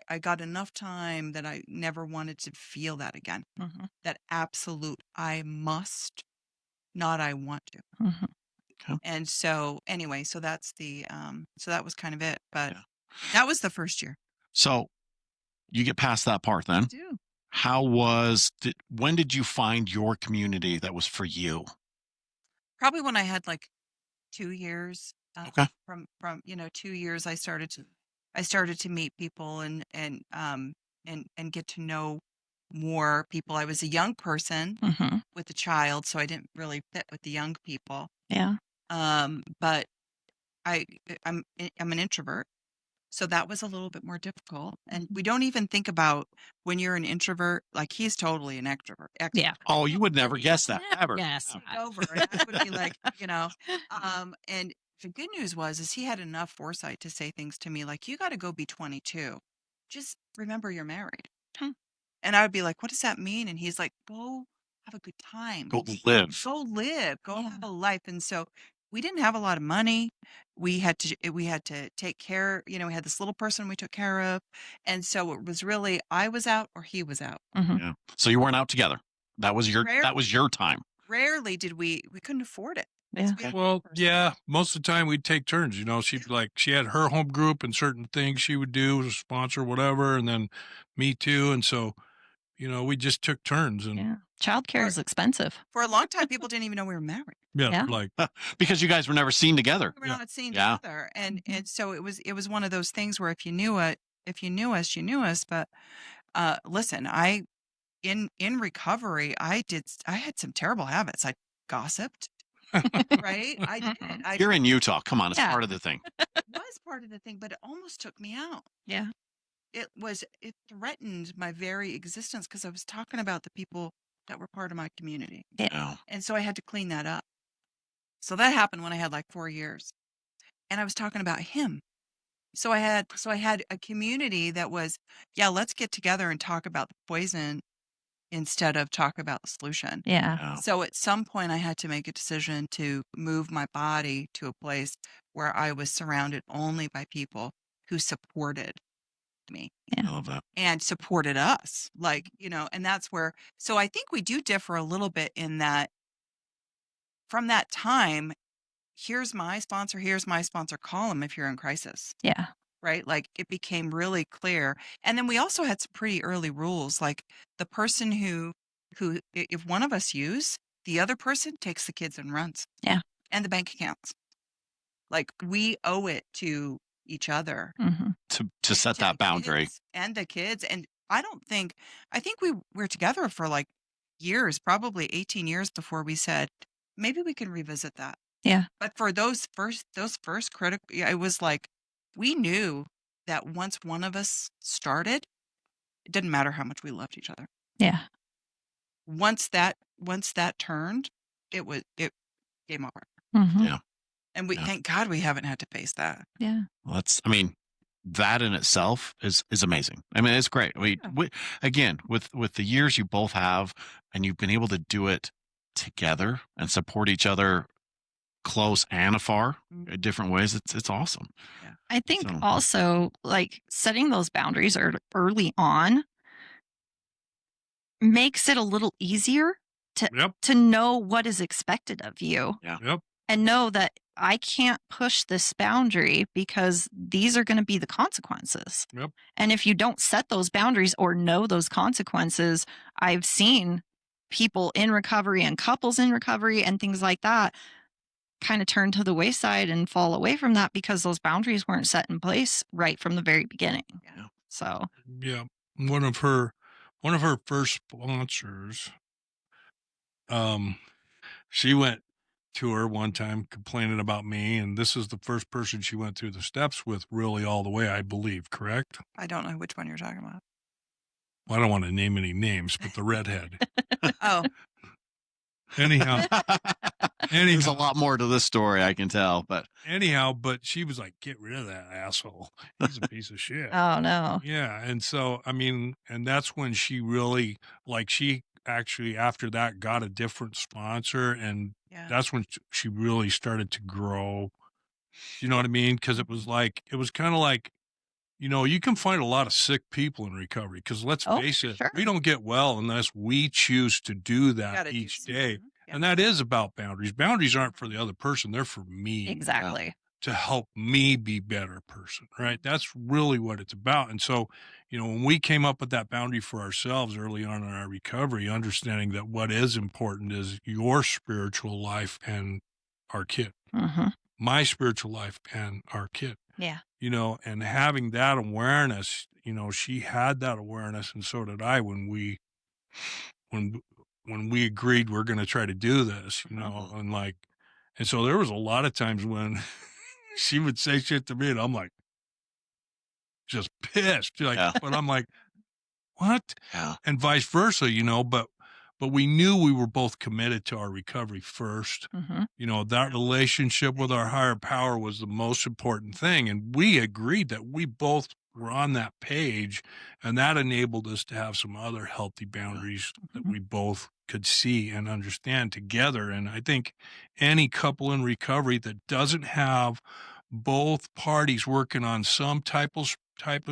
I got enough time that I never wanted to feel that again. Mhm. That absolute I must, not I want to. Mhm. And so anyway, so that's so that was kind of it. But Yeah. that was the first year. So you get past that part, then. Do. When did you find your community that was for you? Probably when I had like 2 years. Okay. From 2 years, I started to meet people and get to know more people. I was a young person Mhm. with a child, so I didn't really fit with the young people. Yeah. But I'm an introvert, so that was a little bit more difficult. And we don't even think about when you're an introvert, like he's totally an extrovert. Yeah. Oh, you would never guess that ever. Yes. Over, and I would be like, and the good news is he had enough foresight to say things to me like, "You got to go be 22. Just remember you're married." Hmm. And I would be like, "What does that mean?" And he's like, "Go have a good time. Go live. Go live. Go Yeah. have a life." And so we didn't have a lot of money. We had to take care. We had this little person we took care of, and so it was really I was out or he was out. Mhm. Yeah. So you weren't out together. That was your Rare- time. rarely did we couldn't afford it. Yeah. We had Well, one person. yeah, most of the time we'd take turns. You know, she had her home group and certain things she would do as a sponsor, whatever, and then me too. And so, you know, we just took turns and Yeah. Childcare is expensive. For a long time, people didn't even know we were married. Yeah. like Because you guys were never seen together. We were not seen Yeah. together, and Mhm. so it was one of those things where if you knew us, you knew us. But listen, I in recovery, I had some terrible habits. I gossiped, right? I did. I You're in Utah. Come on, it's Yeah. part of the thing. was part of the thing, but it almost took me out. Yeah. It threatened my very existence because I was talking about the people that were part of my community, Yeah. and so I had to clean that up. So that happened when I had like 4 years, and I was talking about him. So I had a community that was, yeah, let's get together and talk about the poison instead of talk about the solution. Yeah. Yeah. So at some point I had to make a decision to move my body to a place where I was surrounded only by people who supported me I love that. and supported us. Like, and that's where, so I think we do differ a little bit in that from that time, here's my sponsor, call him if you're in crisis. Yeah. Right? Like it became really clear. And then we also had some pretty early rules, like the person who if one of us use, the other person takes the kids and runs. Yeah. And the bank accounts. Like we owe it to each other Mm-hmm. To and set to that the boundary. kids and the kids. And I think we were together for like years, probably 18 years before we said, maybe we can revisit that. Yeah. But for those first critical, it was like we knew that once one of us started, it didn't matter how much we loved each other. Yeah. Once that turned, it game over. Mm-hmm. Yeah. And we thank God we haven't had to face that. Yeah. Well, that in itself is amazing. I mean, it's great. Again, with the years you both have, and you've been able to do it together and support each other close and afar in different ways. It's awesome. Yeah. I think So- also like setting those boundaries early on makes it a little easier to know what is expected of you Yep. and know that I can't push this boundary because these are going to be the consequences. Yep. And if you don't set those boundaries or know those consequences, I've seen people in recovery and couples in recovery and things like that kind of turn to the wayside and fall away from that because those boundaries weren't set in place right from the very beginning. Yeah. So, Yeah. One of her first sponsors, she went to her one time complaining about me, and this is the first person she went through the steps with really all the way, I believe, correct? I don't know which one you're talking about. Well, I don't want to name any names, but the redhead. Oh, Anyhow, There's a lot more to this story, I can tell, but but she was like, get rid of that asshole. He's a piece of shit. oh no. Yeah. And so, I mean, and that's when she really, like, she actually, after that, got a different sponsor. And yeah. that's when she really started to grow. You know what I mean? Because it was kind of like, you know, you can find a lot of sick people in recovery because let's face it, sure. we don't get well unless we choose to do that Gotta do each day. something. Yeah. And that is about boundaries. Boundaries aren't for the other person. They're for me Exactly. to help me be a better person, right? That's really what it's about. And so, you know, when we came up with that boundary for ourselves early on in our recovery, understanding that what is important is your spiritual life and our kid, Mm-hmm. my spiritual life and our kid, Yeah. you know, and having that awareness, you know, she had that awareness and so did I when we agreed we're going to try to do this, you know, and so there was a lot of times when she would say shit to me and I'm like, just pissed. Like, Yeah. but I'm like, what? yeah. And vice versa, you know, but we knew we were both committed to our recovery first. Mm-hmm. You know, that relationship with our higher power was the most important thing. And we agreed that we both were on that page, and that enabled us to have some other healthy boundaries that we both could see and understand together. And I think any couple in recovery that doesn't have both parties working on some type of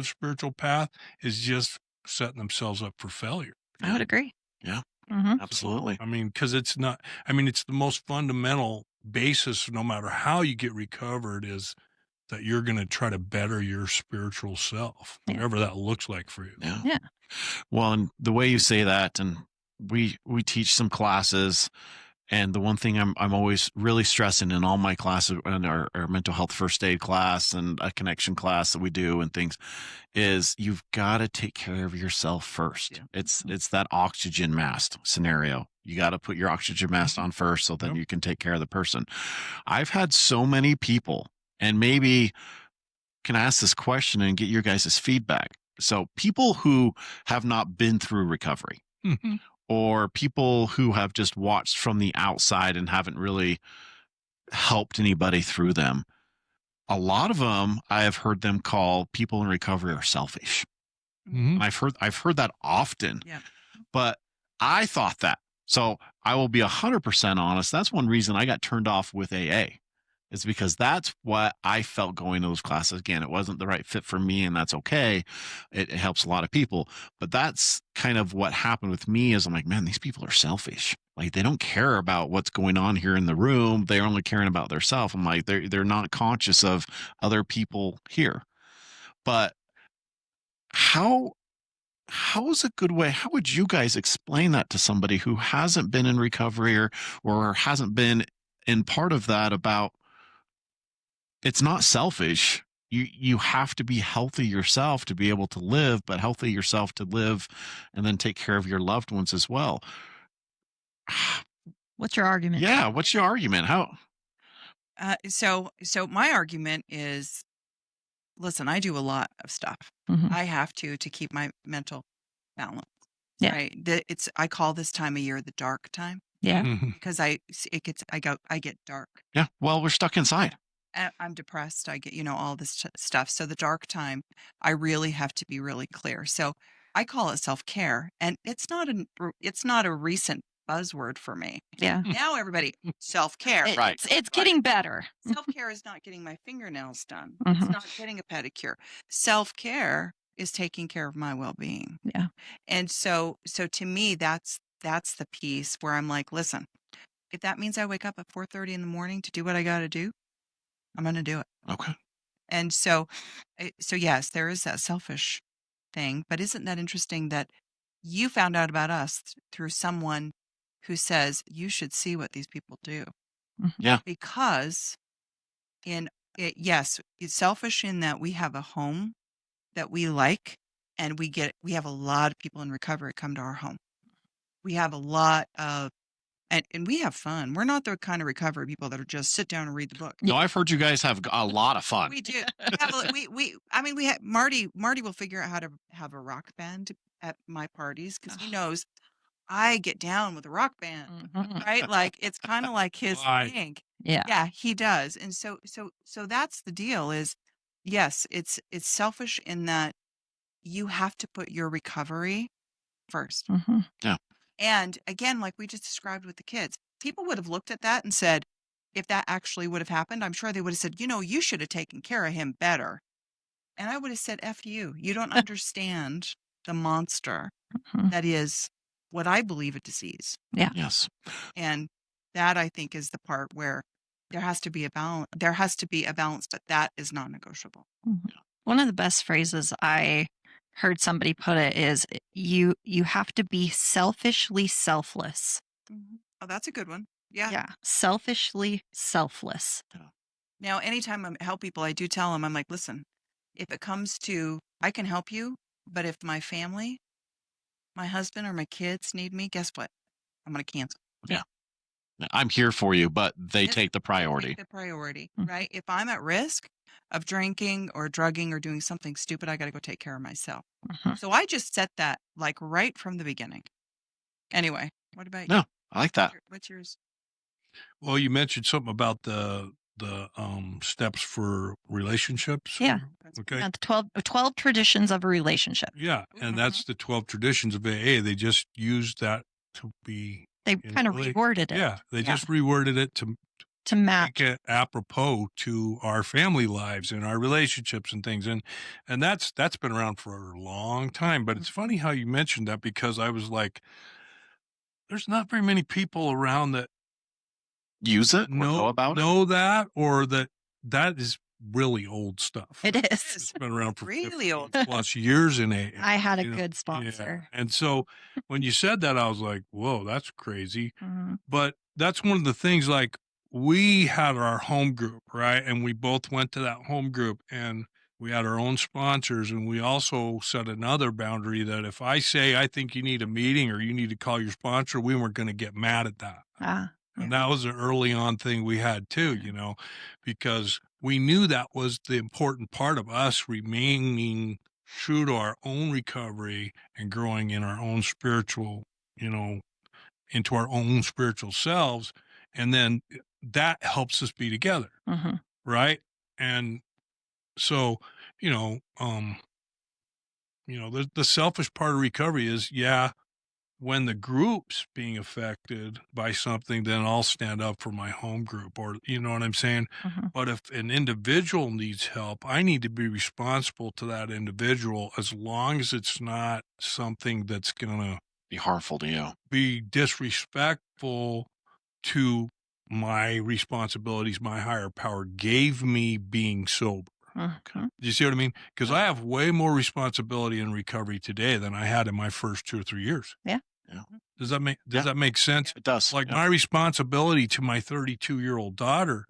spiritual path is just setting themselves up for failure. I would agree. Yeah. Mhm. Absolutely. I mean, because it's not, I mean, it's the most fundamental basis, no matter how you get recovered, is that you're going to try to better your spiritual self, Yeah. whatever that looks like for you. Yeah. Yeah. Well, and the way you say that, and we teach some classes, and the one thing I'm always really stressing in all my classes, and our mental health first aid class and a connection class that we do and things, is you've got to take care of yourself first. Yeah. It's that oxygen mask scenario. You got to put your oxygen mask on first, so then Yep. you can take care of the person. I've had so many people, and maybe can I ask this question and get your guys' feedback? So people who have not been through recovery, Mhm. or people who have just watched from the outside and haven't really helped anybody through them. A lot of them, I have heard them call people in recovery are selfish. Mhm. And I've heard that often. Yeah. But I thought that. So I will be 100% honest. That's one reason I got turned off with AA. Is because that's what I felt going to those classes. Again, it wasn't the right fit for me, and that's okay. It helps a lot of people. But that's kind of what happened with me is I'm like, man, these people are selfish. Like they don't care about what's going on here in the room. They're only caring about themselves. I'm like, they're not conscious of other people here. But how is a good way? How would you guys explain that to somebody who hasn't been in recovery or hasn't been in part of that about it's not selfish. You have to be healthy yourself to be able to live, but healthy yourself to live and then take care of your loved ones as well. What's your argument? Yeah, what's your argument? How So my argument is, listen, I do a lot of stuff. Mhm. I have to keep my mental balance. Yeah. Right. I call this time of year the dark time Yeah. Mhm. because I get dark. yeah, well, we're stuck inside. I'm depressed. I get, all this stuff. So the dark time, I really have to be really clear. So I call it self-care, and it's not a recent buzzword for me. Yeah. Now everybody self-care. Right. It's getting better. Self-care is not getting my fingernails done. It's Mhm. not getting a pedicure. Self-care is taking care of my well-being. Yeah. And so to me, that's the piece where I'm like, listen, if that means I wake up at 4:30 in the morning to do what I got to do, I'm going to do it. Okay. And so yes, there is that selfish thing, but isn't that interesting that you found out about us through someone who says you should see what these people do? Yeah. Because yes, it's selfish in that we have a home that we like, and we have a lot of people in recovery come to our home. We have a lot of and we have fun. We're not the kind of recovery people that are just sit down and read the book. No, I've heard you guys have a lot of fun. We do. We have Marty will figure out how to have a rock band at my parties because he knows I get down with a rock band, Mhm. right? Like it's kind of like his Right. thing. Yeah. Yeah, he does. And so that's the deal is, yes, it's selfish in that you have to put your recovery first. Mhm. And again, like we just described with the kids, people would have looked at that and said, if that actually would have happened, I'm sure they would have said, you should have taken care of him better. And I would have said, F you. You don't understand the monster Mhm. that is what I believe a disease. Yes. And that I think is the part where there has to be a balance. There has to be a balance, but that is non-negotiable. One of the best phrases I heard somebody put it is you have to be selfishly selfless. Oh, that's a good one. Yeah. Yeah. Selfishly selfless. Now, anytime I help people, I do tell them, I'm like, listen, if it comes to, I can help you, but if my family, my husband or my kids need me, guess what? I'm going to cancel. I'm here for you, but they Yes, take the They priority. take the priority, Mhm. right? If I'm at risk of drinking or drugging or doing something stupid, I got to go take care of myself. Mhm. So I just set that like right from the beginning. Anyway, what about you? No, I like that. What's yours? Well, you mentioned something about the steps for relationships. Yeah. Okay. Yeah, the 12 traditions of a relationship. Yeah, Mhm. and that's the 12 traditions of AA. They just used that to be They in kind of relate- reworded it Yeah, they Yeah. just reworded it to to match. make it apropos to our family lives and our relationships and things, and that's been around for a long time. But it's funny how you mentioned that because I was like, there's not very many people around that Use it or know about it? know that, or that is really old stuff. It is. It's been around for Really old. 50 plus years in AA. I had a you know? good Yeah. sponsor. And so when you said that, I was like, whoa, that's crazy. Mhm. But that's one of the things, like, we had our home group, right? And we both went to that home group, and we had our own sponsors. And we also set another boundary that if I say, I think you need a meeting or you need to call your sponsor, we weren't going to get mad at that. Ah, And that was an early on thing we had too, you know, because we knew that was the important part of us remaining true to our own recovery and growing in our own spiritual, you know, into our own spiritual selves. And then that helps us be together. mhm. Right. And so, you know, the selfish part of recovery is, yeah, when the group's being affected by something, then I'll stand up for my home group, or, you know what I'm saying? Mhm. But if an individual needs help, I need to be responsible to that individual, as long as it's not something that's going to Be harmful to you. be disrespectful to my responsibilities my higher power gave me being sober. Mhm. Do you see what I mean? Because I have way more responsibility in recovery today than I had in my first 2 or 3 years. Yeah. Yeah. Does that make Yeah. that make sense? It does. Like, Yeah. my responsibility to my 32-year-old daughter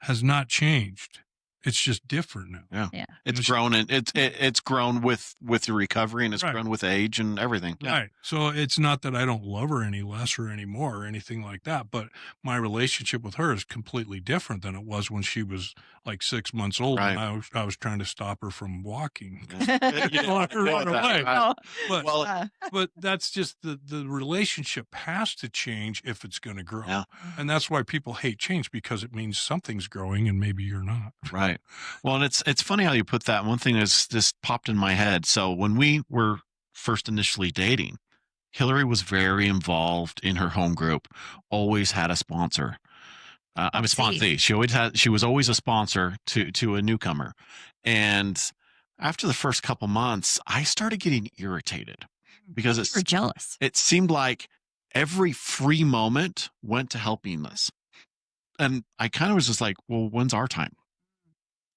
has not changed. It's just different now. Yeah. Yeah. It's It's- grown, and it's grown with your recovery, and it's Right. grown with age and everything. Yeah. Right. So it's not that I don't love her any less or any more or anything like that, but my relationship with her is completely different than it was when she was like 6 months old, and Right. I was trying to stop her from walking. You Well, didn't run want that, away. right? Oh, But Well, but that's just the relationship has to change if it's going to grow. Yeah. And that's why people hate change, because it means something's growing and maybe you're not. right. Well, and it's funny how you put that. One thing that's just popped in my head. So when we were first initially dating, Hillary was very involved in her home group. Always had a sponsor. I'm a Sponsee. sponsee. She was always a sponsor to a newcomer. And after the first couple months, I started getting irritated because You were jealous. it seemed like every free moment went to helping this. And I kind of was just like, well, when's our time?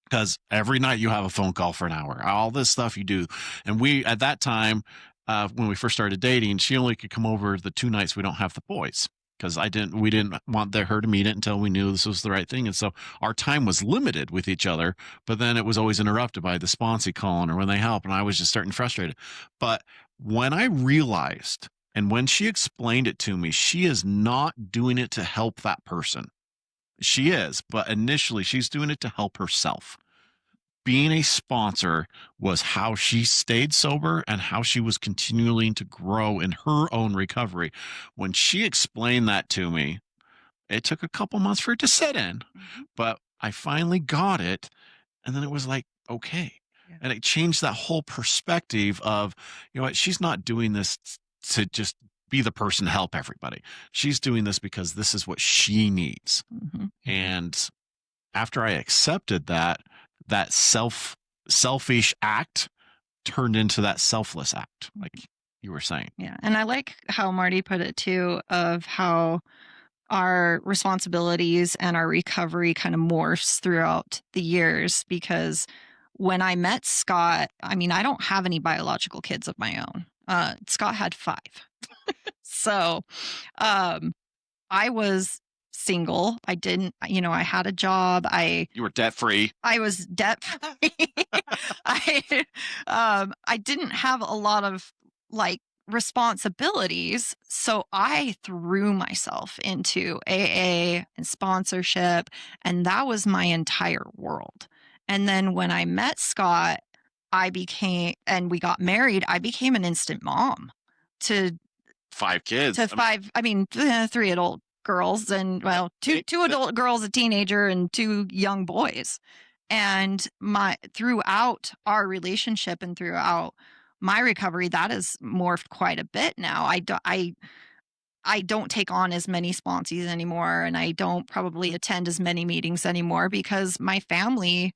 Because every night you have a phone call for an hour, all this stuff you do. And we, at that time, when we first started dating, she only could come over the 2 nights we don't have the boys, because we didn't want her to meet it until we knew this was the right thing. And so our time was limited with each other, but then it was always interrupted by the sponsee calling or when they help. And I was just starting frustrated. But when I realized, and when she explained it to me, she is not doing it to help that person. She is, but initially she's doing it to help herself. Being a sponsor was how she stayed sober and how she was continuing to grow in her own recovery. When she explained that to me, it took a couple months for it to set in, but I finally got it. And then it was like, okay. Yeah. And it changed that whole perspective of, you know what, she's not doing this to just be the person to help everybody. She's doing this because this is what she needs. Mhm. And after I accepted that selfish act turned into that selfless act, like you were saying. Yeah. And I like how Marty put it too, of how our responsibilities and our recovery kind of morphs throughout the years. Because when I met Scott, I mean, I don't have any biological kids of my own. Scott had 5. So I was single. I didn't, I had a job. You were debt free. I was debt free. I didn't have a lot of like responsibilities, so I threw myself into AA and sponsorship, and that was my entire world. And then when I met Scott, and we got married, I became an instant mom to 5 kids. to 5. I mean, 3 adult girls, and well, two adult girls, a teenager, and 2 young boys. And throughout our relationship and throughout my recovery, that has morphed quite a bit now. I don't take on as many sponsees anymore, and I don't probably attend as many meetings anymore because my family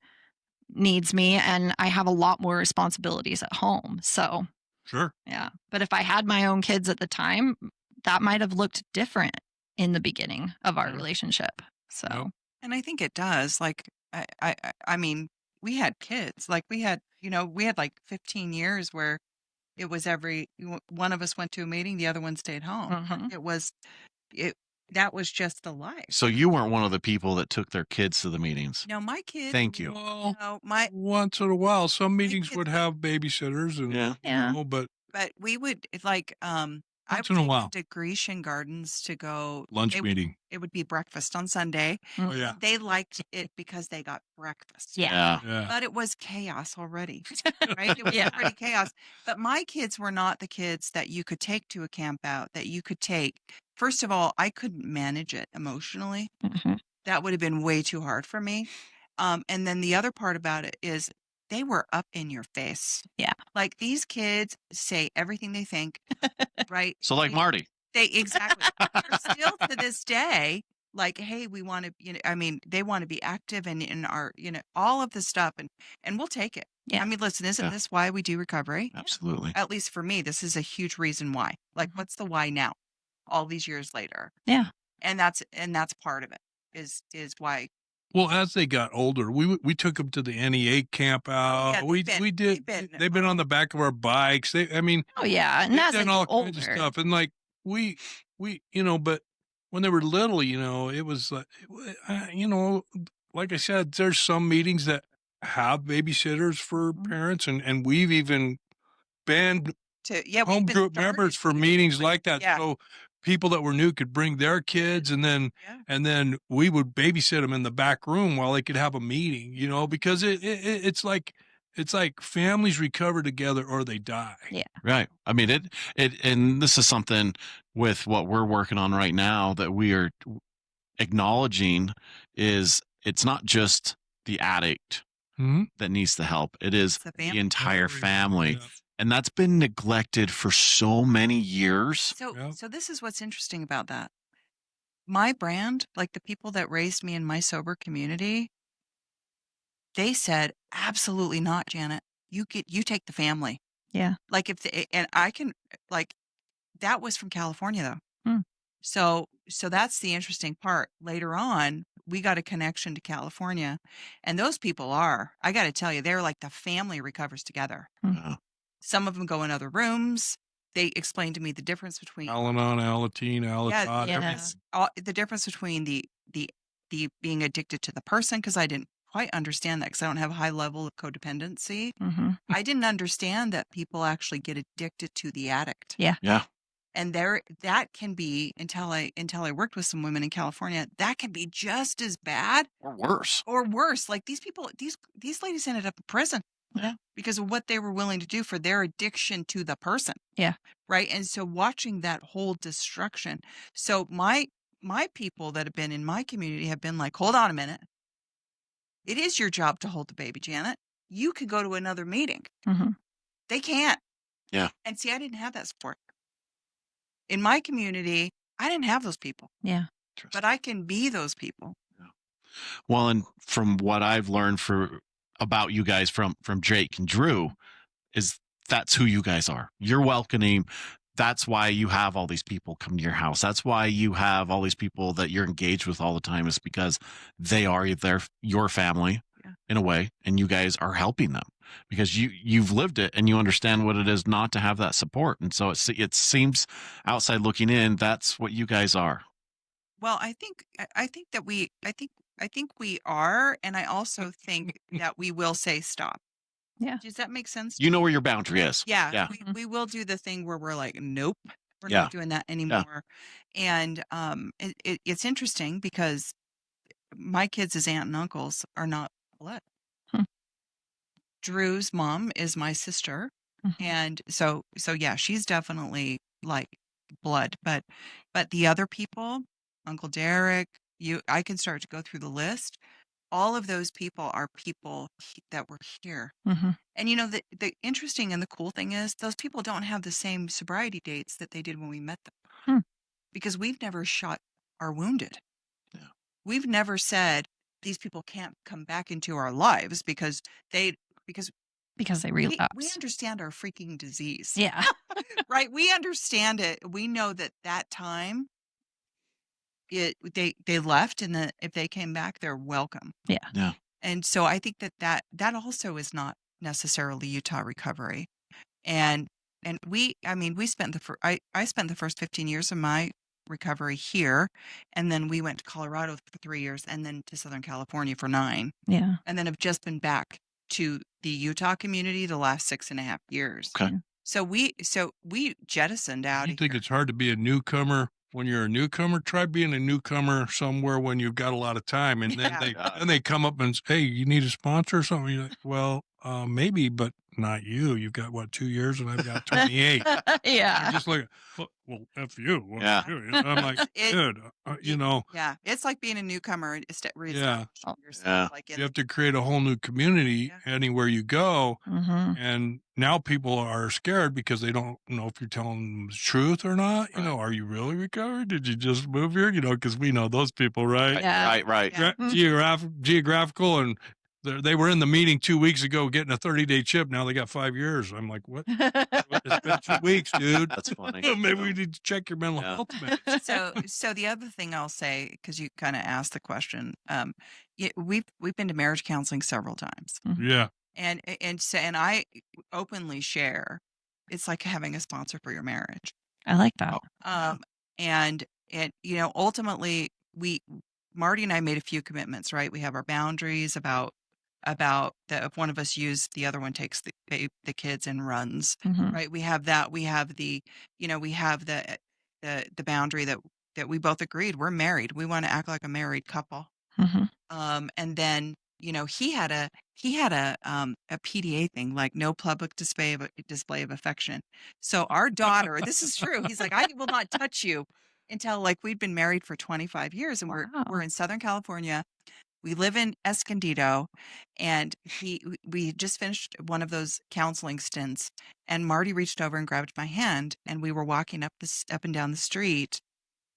needs me, and I have a lot more responsibilities at home. So Sure. yeah. But if I had my own kids at the time, that might have looked different in the beginning of our Yeah. relationship. So, Yep. And I think it does. Like, I mean, we had kids. Like, we had like 15 years where it was one of us went to a meeting, the other one stayed home. Mhm. That was just the life. So you weren't one of the people that took their kids to the meetings. No, my kids. Thank you. Well, No, my once in a while, some meetings kids would have babysitters, and Yeah. Yeah. but but we would like I Once would in a take while. them to Grecian Gardens to go. lunch meeting. It would be breakfast on Sunday. Oh yeah, They liked it because they got breakfast. Yeah. yeah. But it was chaos already, right? It was Yeah. already chaos. But my kids were not the kids that you could take to a camp out, that you could take. First of all, I couldn't manage it emotionally. Mhm. That would have been way too hard for me. And then the other part about it is they were up in your face. Yeah. Like these kids say everything they think, right? So like Marty. They exactly. They're still to this day like, hey, we want to, I mean, they want to be active and in our, all of the stuff, and we'll take it. Yeah. I mean, listen, isn't Yeah. this why we do recovery? Absolutely. At least for me, this is a huge reason why. Like, what's the why now? All these years later, Yeah. and that's part of it. Is why. Well, as they got older, we took them to the NEA camp out. yeah, we did. They've been on the back of our bikes. I mean, Oh yeah. And they've as they done get all older, kinds of stuff. And like we, but when they were little, it was like, like I said, there's some meetings that have babysitters for parents, and we've even been home group members for meetings like that. Yeah. So people that were new could bring their kids, and then we would babysit them in the back room while they could have a meeting, because it's like families recover together or they die. Yeah. Right. I mean, and this is something with what we're working on right now that we are acknowledging is it's not just the addict that needs the help. It is the entire family. Yeah. And that's been neglected for so many years. So this is what's interesting about that. My brand, like the people that raised me in my sober community, they said, absolutely not, Janet. You take the family. Yeah. Like and I can, like, that was from California though. Hmm. So that's the interesting part. Later on, we got a connection to California, and those people I got to tell you, they're like the family recovers together. Some of them go in other rooms. They explained to me the difference between Al-Anon, Alateen, Alatot. the difference between the being addicted to the person, because I didn't quite understand that because I don't have a high level of codependency. Mm-hmm. I didn't understand that people actually get addicted to the addict. Yeah. Yeah. And that can be, until I worked with some women in California, that can be just as bad Or worse. Like these people, these ladies ended up in prison. Yeah. Because of what they were willing to do for their addiction to the person. Yeah. Right. And so watching that whole destruction. So my people that have been in my community have been like, hold on a minute. It is your job to hold the baby, Janet. You could go to another meeting. Mm-hmm. They can't. Yeah. And see, I didn't have that support. In my community, I didn't have those people. Yeah. But I can be those people. Well, and from what I've learned about you guys from Jake and Drew is that's who you guys are. You're welcoming. That's why you have all these people come to your house. That's why you have all these people that you're engaged with all the time, is because they are your family in a way, and you guys are helping them because you've lived it and you understand what it is not to have that support. And so it seems outside looking in, that's what you guys are. Well, I think we are, and I also think that we will say stop. Yeah. Does that make sense? You know where your boundary is. Yeah. Yeah. We will do the thing where we're like, nope, we're Yeah. not doing that anymore. And it's interesting because my kids' aunt and uncles are not blood. Drew's mom is my sister, and so yeah, she's definitely like blood. But the other people, Uncle Derek, I can start to go through the list. All of those people are people that were here. Mm-hmm. And the interesting and the cool thing is those people don't have the same sobriety dates that they did when we met them. Because we've never shot our wounded. Yeah. We've never said these people can't come back into our lives because they relapse. We understand our freaking disease. Yeah. Right. We understand it. We know that time they left, and that if they came back, they're welcome. Yeah. Yeah. And so I think that also is not necessarily Utah recovery. And we spent I spent the first 15 years of my recovery here, and then we went to Colorado for 3 years, and then to Southern California for 9, Yeah. and then have just been back to the Utah community the last 6.5 years. Okay. Yeah. So we jettisoned out You of think here. it's hard to be a newcomer when you're a newcomer? Try being a newcomer somewhere when you've got a lot of time, and then Yeah. they come up and say, "Hey, you need a sponsor or something?" You're like, "Well, maybe, but not you. You've got what, 2 years, and I've got 28." Yeah. You're just like, well, F you. What Yeah. you? I'm like, It- dude, you know, Yeah, it's like being a newcomer and Yeah. reestablishing yourself. Yeah. Like you have to create a whole new community Yeah. anywhere you go. Mm-hmm. And now people are scared because they don't know if you're telling them the truth or not. You Right. know, are you really recovered? Did you just move here? You know, because we know those people, right? Yeah. Right. Yeah. Geographical, and they were in the meeting 2 weeks ago getting a 30-day chip. Now they got 5 years. I'm like, what? It's been 2 weeks, dude. That's funny. Maybe we need to check your mental Yeah. health meds. So the other thing I'll say, because you kind of asked the question, we've been to marriage counseling several times, Yeah. and I openly share, it's like having a sponsor for your marriage. I like that. And ultimately Marty and I made a few commitments, right? We have our boundaries about that if one of us used, the other one takes the kids and runs, Mhm. right? We have that. We have the boundary that we both agreed we're married. We want to act like a married couple. Mhm. And then he had a PDA thing, like no public display of affection. So our daughter, this is true. He's like, I will not touch you until, like, we'd been married for 25 years, and we're Wow. in Southern California. We live in Escondido, and we just finished one of those counseling stints, and Marty reached over and grabbed my hand, and we were walking up and down the street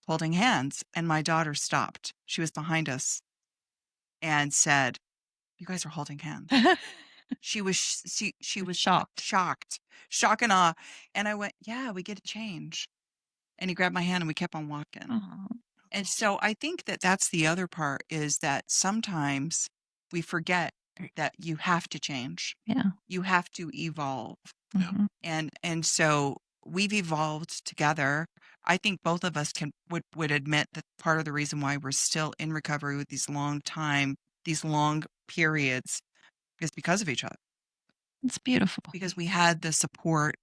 holding hands, and my daughter stopped. She was behind us and said, "You guys are holding hands." She was she was Shocked. shock and awe. And I went, "Yeah, we get to change." And he grabbed my hand, and we kept on walking. Aw. And so I think that's the other part, is that sometimes we forget that you have to change. Yeah. You have to evolve. Mhm. And so we've evolved together. I think both of us would admit that part of the reason why we're still in recovery with these long periods is because of each other, It's beautiful. because we had the support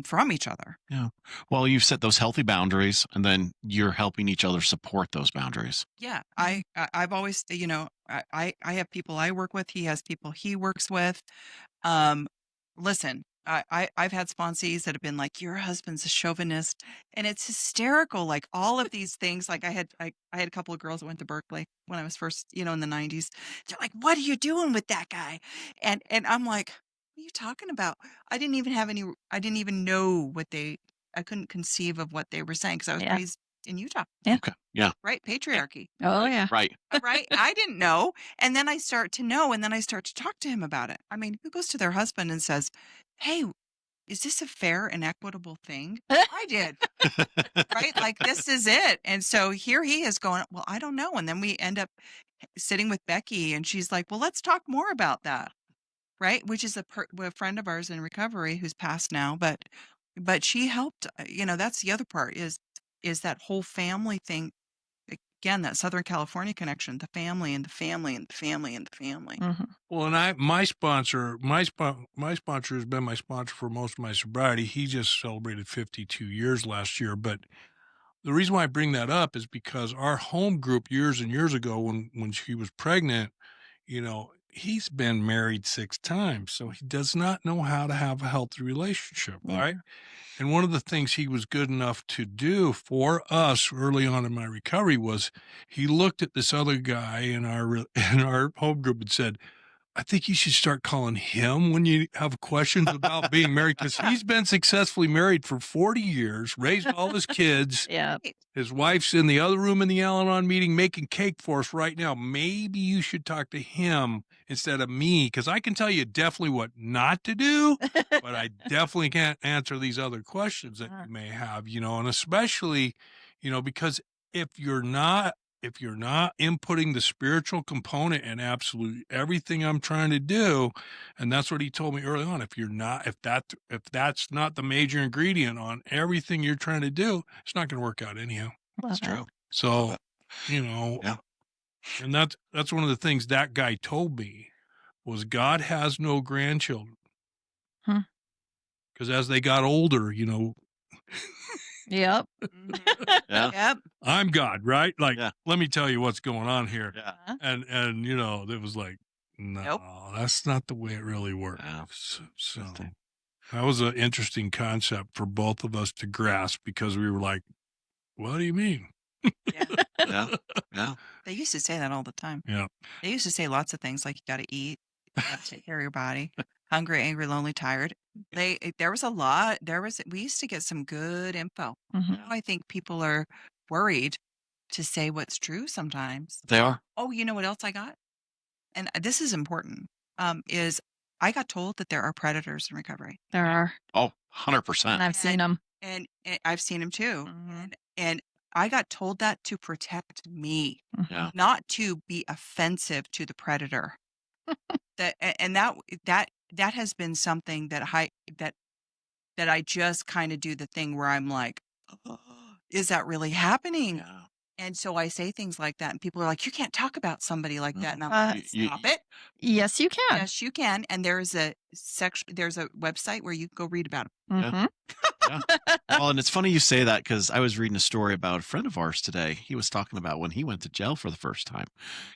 from each other. Yeah. Well, you've set those healthy boundaries, and then you're helping each other support those boundaries. Yeah, I've always, I have people I work with. He has people he works with. Listen, I've had sponsees that have been like, "Your husband's a chauvinist," and it's hysterical. Like, all of these things. Like, I had a couple of girls that went to Berkeley when I was first, in the 90s. They're like, "What are you doing with that guy?" And I'm like, "What are you talking about?" I didn't even know I couldn't conceive of what they were saying, because I was Yeah. raised in Utah, Okay. Yeah. right? Patriarchy. Oh yeah. Right. Right? I didn't know. And then I start to know, and then I start to talk to him about it. I mean, who goes to their husband and says, "Hey, is this a fair and equitable thing?" I did, right? Like, this is it. And so here he is going, "Well, I don't know." And then we end up sitting with Becky, and she's like, "Well, let's talk more about that." Right? Which is a friend of ours in recovery who's passed now, but she helped. That's the other part, is that whole family thing. Again, that Southern California connection, the family and the family and the family and the family. Mhm. Well, and my sponsor has been my sponsor for most of my sobriety. He just celebrated 52 years last year. But the reason why I bring that up is because our home group years and years ago, when she was pregnant, he's been married 6 times, so he does not know how to have a healthy relationship, Yeah. right? And one of the things he was good enough to do for us early on in my recovery was he looked at this other guy in our home group and said, I think you should start calling him when you have questions about being married, because he's been successfully married for 40 years, raised all his kids. Yeah. His wife's in the other room in the Al-Anon meeting making cake for us right now. Maybe you should talk to him instead of me, because I can tell you definitely what not to do, but I definitely can't answer these other questions that you may have, and especially, because if you're not inputting the spiritual component in absolutely everything I'm trying to do, and that's what he told me early on, if that's not the major ingredient on everything you're trying to do, it's not going to work out anyhow. Love That's it. true. So, Yeah. and that's one of the things that guy told me was God has no grandchildren. Hmm. Because as they got older, Yep. Yeah. Yep. I'm God, right? Like, Yeah. let me tell you what's going on here. Yeah. And it was like, no, Nope. that's not the way it really works. Yeah. So Interesting. that was an interesting concept for both of us to grasp, because we were like, what do you mean? Yeah. Yeah. Yeah. They used to say that all the time. Yeah. They used to say lots of things like you got to eat, you got to take care of your body, hungry, angry, lonely, tired. There was a lot. We used to get some good info. Mhm. Now I think people are worried to say what's true sometimes. They are. Oh, you know what else I got? And this is important. Is I got told that there are predators in recovery, There are, Oh, and 100%. I've seen them. and I've seen them too. Mhm. And I got told that to protect me, Yeah. not to be offensive to the predator. That has been something that I just kind of do the thing where I'm like, "Oh, is that really happening?" Yeah. And so I say things like that, and people are like, "You can't talk about somebody like that." And I'm Uh, like, "Stop it! Yes, you can. Yes, you can." And there's a website where you can go read about them. Yeah. Mhm. Yeah. Well, and it's funny you say that, because I was reading a story about a friend of ours today. He was talking about when he went to jail for the first time,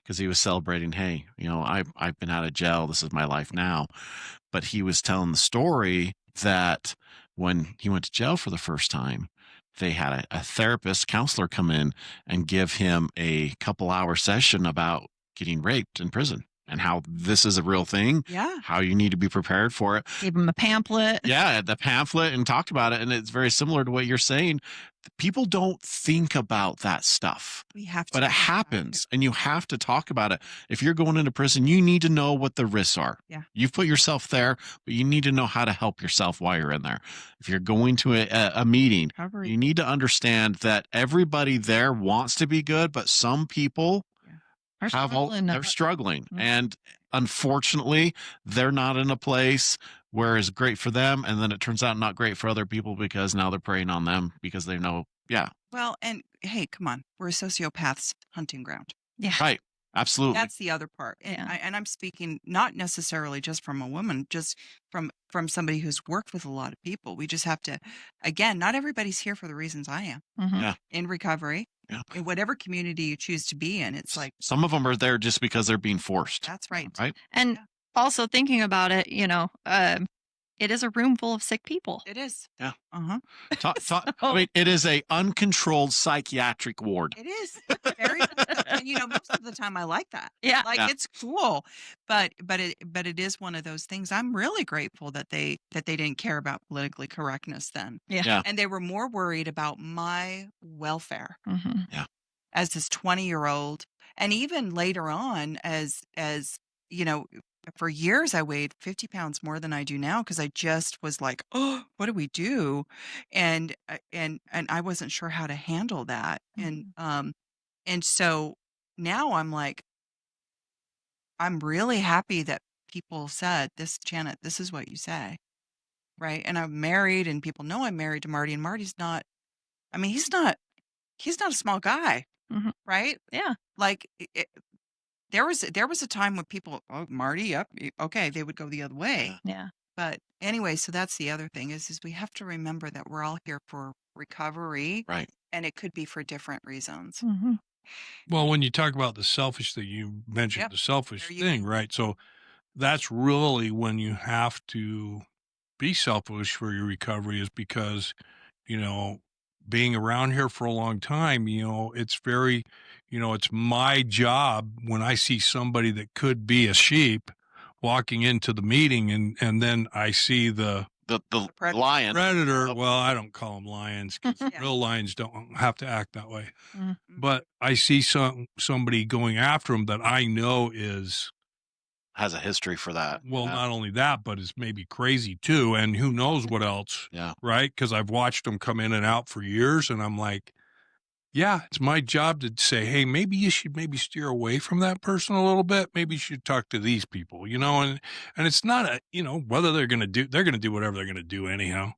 because he was celebrating, hey, I've been out of jail. This is my life now. But he was telling the story that when he went to jail for the first time, they had a therapist, counselor come in and give him a couple-hour session about getting raped in prison and how this is a real thing, Yeah. how you need to be prepared for it. Gave him a pamphlet. Yeah, the pamphlet, and talked about it. And it's very similar to what you're saying. People don't think about that stuff, We have to. but it talk about happens, and you have to talk about it. If you're going into prison, you need to know what the risks are. Yeah. You've put yourself there, but you need to know how to help yourself while you're in there. If you're going to a meeting, Recovery. you need to understand that everybody there wants to be good, but some people Are struggling. they're struggling. Mhm. And unfortunately, they're not in a place where it's great for them. And then it turns out not great for other people, because now they're preying on them because they know, yeah, Well, and hey, come on, we're a sociopath's hunting ground. Yeah. right. Absolutely. That's the other part. And, Yeah. and I'm speaking not necessarily just from a woman, just from somebody who's worked with a lot of people. We just have to, again, not everybody's here for the reasons I am Mhm. Yeah. in recovery. Yeah. In whatever community you choose to be in, it's like, Some of them are there just because they're being forced. that's right. Right. And Yeah. also thinking about it, it is a room full of sick people. It is. Yeah. Uh-huh. I mean, it is a uncontrolled psychiatric ward. It is. It's very, and most of the time I like that. Yeah. Like Yeah. it's cool. But it is one of those things. I'm really grateful that they didn't care about politically correctness then. Yeah. Yeah. And they were more worried about my welfare Mhm. as this 20-year-old. And even later on, as for years I weighed 50 pounds more than I do now, because I just was like, oh, what do we do? And I wasn't sure how to handle that. And so now I'm like, I'm really happy that people said this, Janet, this is what you say. Right. And I'm married, and people know I'm married to Marty, and Marty's not, I mean, he's not a small guy. Mhm. Right. Yeah. Like there was a time when people, oh, Marty, yep, okay, they would go the other way. Yeah. But anyway, so that's the other thing is we have to remember that we're all here for recovery, Right. and it could be for different reasons. Mhm. Well, when you talk about the selfish thing, you mentioned Yep. the selfish There you thing, right? So that's really when you have to be selfish for your recovery, is because, being around here for a long time, it's very, it's my job when I see somebody that could be a sheep walking into the meeting, and then I see the the predator. lion. predator. Oh. Well, I don't call them lions because Yeah. real lions don't have to act that way. Mm. But I see somebody going after him that I know is, Has a history for that. well, Yeah. not only that, but is maybe crazy too, and who knows what else. Yeah. Right? Because I've watched them come in and out for years, and I'm like, yeah, it's my job to say, hey, maybe you should maybe steer away from that person a little bit. Maybe you should talk to these people, and it's not a, whether they're going to do whatever they're going to do anyhow.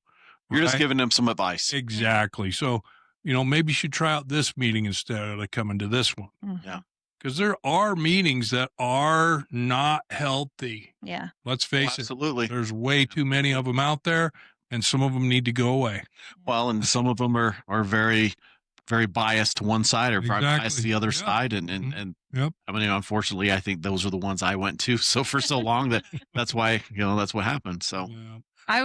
You're just right? giving them some advice. Exactly. So, maybe you should try out this meeting instead of coming to this one. Yeah. Because there are meetings that are not healthy. Yeah. Let's face it. Absolutely. There's way too many of them out there, and some of them need to go away. Well, and some of them are very, very biased to one side or very biased to Exactly. the other Yep. side. And Yep. I mean, unfortunately, I think those are the ones I went to. So for so long that's why, that's what happened. So Yeah. I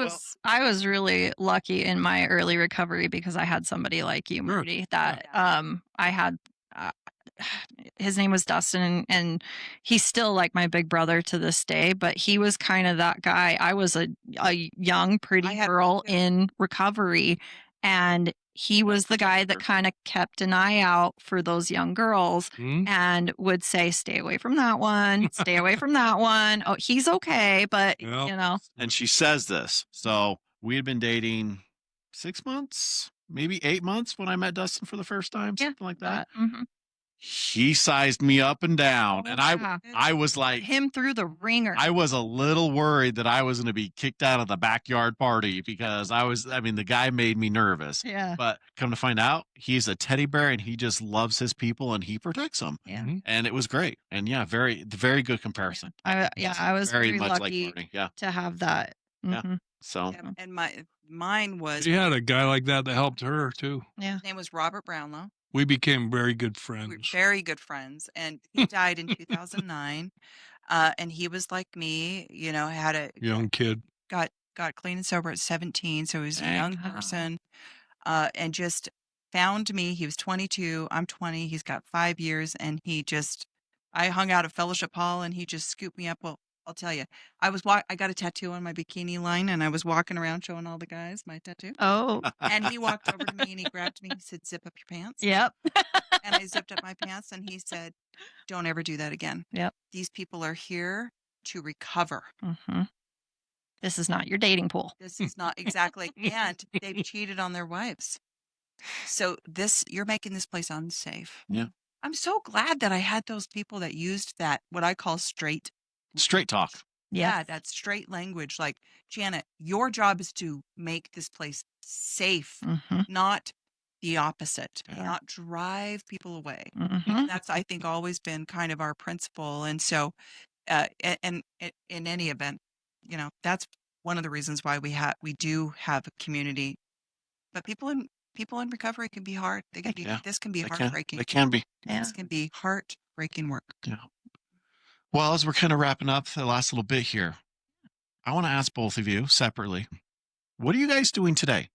was really lucky in my early recovery because I had somebody like you, Sure. Marty, that I had his name was Dustin, and he's still like my big brother to this day, but he was kind of that guy. I was a young, pretty I had girl one too. in recovery, and he was the guy that kind of kept an eye out for those young girls Mhm. and would say, stay away from that one, stay away from that one. Oh, he's okay, but Yep. and she says this. So we had been dating 6 months, maybe 8 months when I met Dustin for the first time, Yeah, something like that. mhm. He sized me up and down, and Yeah. I was like, Him through the ringer. I was a little worried that I was going to be kicked out of the backyard party because the guy made me nervous. Yeah. But come to find out, he's a teddy bear and he just loves his people and he protects them. Yeah. Mhm. And it was great. And yeah, very, very good comparison. I was very much lucky like Marty. Yeah. to have that. Yeah. Mhm. So Yeah, and mine was She had a guy like that helped her too. Yeah. his name was Robert Brownlow. We became very good We were friends. very good friends, and he died in 2009. And he was like me, had a Young kid. got clean and sober at 17, so he was a Dang. young Wow. person, and just found me. He was 22, I'm 20. He's got 5 years, and I hung out at Fellowship Hall, and he just scooped me up. Well, I'll tell you, I got a tattoo on my bikini line, and I was walking around showing all the guys my tattoo. Oh. And he walked over to me and he grabbed me. He said, "Zip up your pants." Yep. And I zipped up my pants, and he said, "Don't ever do that again. Yep. These people are here to recover. Mm-hmm. This is not your dating pool. This is not exactly." And they've cheated on their wives. So you're making this place unsafe. Yeah. I'm so glad that I had those people that used that, what I call straight talk. Yeah, Yes. that straight language. Like, Janet, your job is to make this place safe, Mm-hmm. not the opposite, Yeah. not drive people away. Mm-hmm. That's, I think, always been kind of our principle. And so, and in any event, that's one of the reasons why we do have a community. But people in recovery can be hard. They can be, Yeah, this can be They heartbreaking. can be. Yeah. This can be heartbreaking work. Yeah. Well, as we're kind of wrapping up the last little bit here, I want to ask both of you separately, what are you guys doing today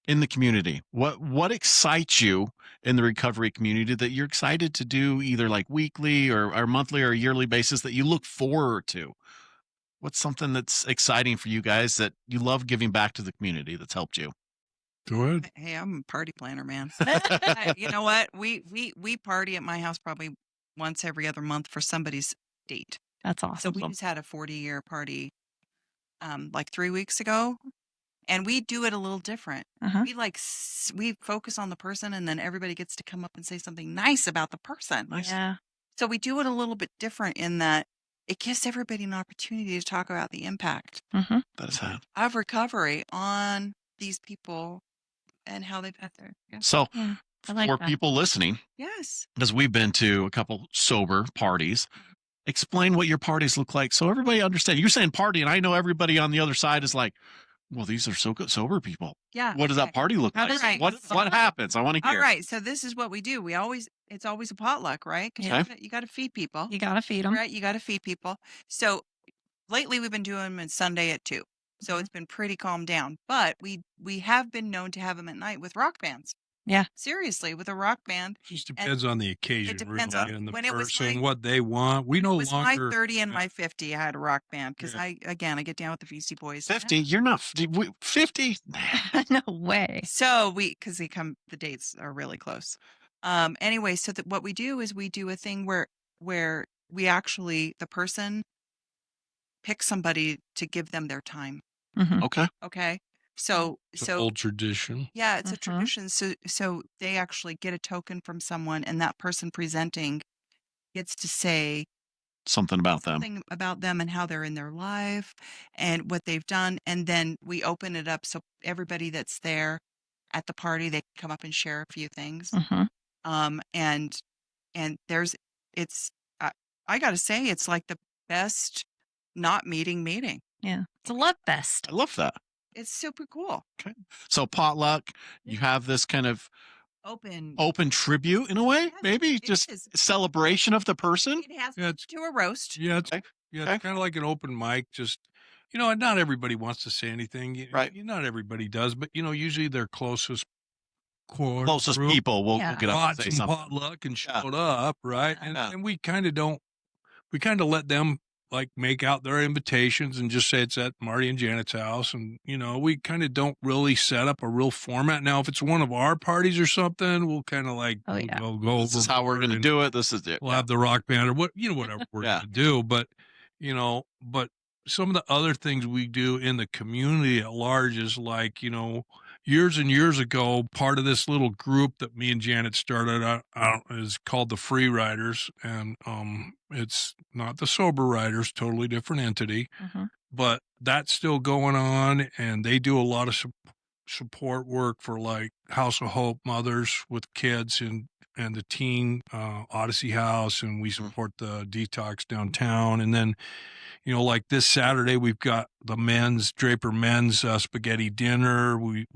in the community? What excites you in the recovery community that you're excited to do either like weekly or monthly or yearly basis that you look forward to? What's something that's exciting for you guys that you love giving back to the community that's helped you? Go ahead. Hey, I'm a party planner, man. You know what? We party at my house probably once every other month for somebody's date. That's So awesome. we just had a 40-year party like 3 weeks ago, and we do it a little different. Uh-huh. We focus on the person, and then everybody gets to come up and say something nice about the person. Nice. Yeah. So we do it a little bit different in that it gives everybody an opportunity to talk about the impact Mm-hmm. That is how. of recovery on these people and how they've had their So Yeah. I like for that. people listening, yes. because we've been to a couple sober parties, explain what your parties look like so everybody understands. You're saying party, and I know everybody on the other side is like, well, these are so good sober people. Yeah. What does that party look How like? does it- What happens? I want to All hear. right. So this is what we do. It's always a potluck, right? 'Cause Okay. you got to feed people. You gotta feed them. Right. You got to feed people. So lately we've been doing them on Sunday at 2. So it's been pretty calmed down, but we have been known to have them at night with rock bands. Yeah. Seriously, with a rock band. Just depends on the occasion, depends really, on- and the when it was person, my- what they want. We no It was my longer 30 and yeah. my 50. I had a rock band because Yeah. I get down with the Beastie Boys. 50? You're not 50? No way. So because the dates are really close. Anyway, so that what we do is we do a thing where we actually, the person picks somebody to give them their time. Mhm. Okay. Okay. So It's an old tradition. yeah, it's a Mhm. tradition. So they actually get a token from someone, and that person presenting gets to say Something about them. something about them and how they're in their life and what they've done. And then we open it up so everybody that's there at the party, they can come up and share a few things. Mhm. And it's I gotta say, it's like the best not meeting. Yeah. It's a love fest. I love that. It's super cool. So potluck, you Yeah. have this kind of Open. open tribute in a way, Yes, maybe it just is. celebration of the person. It has Yeah, it's to a roast. yeah, it's Okay. yeah, Okay. it's kind of like an open mic. Just not everybody wants to say anything. Right. Not everybody does, but usually their closest core Closest group people will Yeah. get up and brought say some something. potluck and Yeah. showed up, right? Yeah. And Yeah. and we kind of don't. We kind of let them like make out their invitations and just say it's at Marty and Janet's house, and we kind of don't really set up a real format. Now, if it's one of our parties or something, we'll kind of like Oh, yeah. go This is how we're overboard going to and do it. This is it. we'll Yeah. have the rock band or whatever we're Yeah. gonna do. But but some of the other things we do in the community at large is like, years and years ago, part of this little group that me and Janet started is called the Free Riders, and it's not the Sober Riders, totally different entity, Mhm. but that's still going on, and they do a lot of support work for like House of Hope mothers with kids and the teen Odyssey House, and we support the detox downtown. And then, like this Saturday, we've got the Draper men's spaghetti dinner. We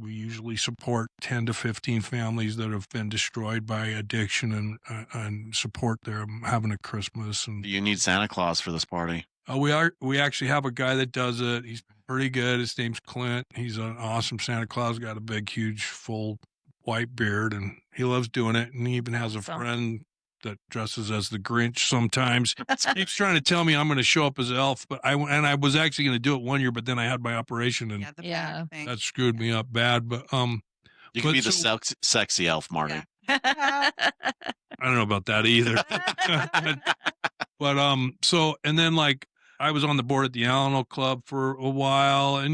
usually support 10 to 15 families that have been destroyed by addiction and support them having a Christmas. And Do you need Santa Claus for this party? we actually have a guy that does it. He's pretty good. His name's Clint. He's an awesome Santa Claus. Got a big, huge, full white beard, and he loves doing it. And he even has a Awesome. friend that dresses as the Grinch sometimes. He's trying to tell me I'm going to show up as Elf, but I was actually going to do it one year, but then I had my operation, and Yeah, the Yeah. back thing. that screwed me up bad. But You can But be the so- sexy elf, Marty. Yeah. I don't know about that either. But so and then like I was on the board at the Alano Club for a while, and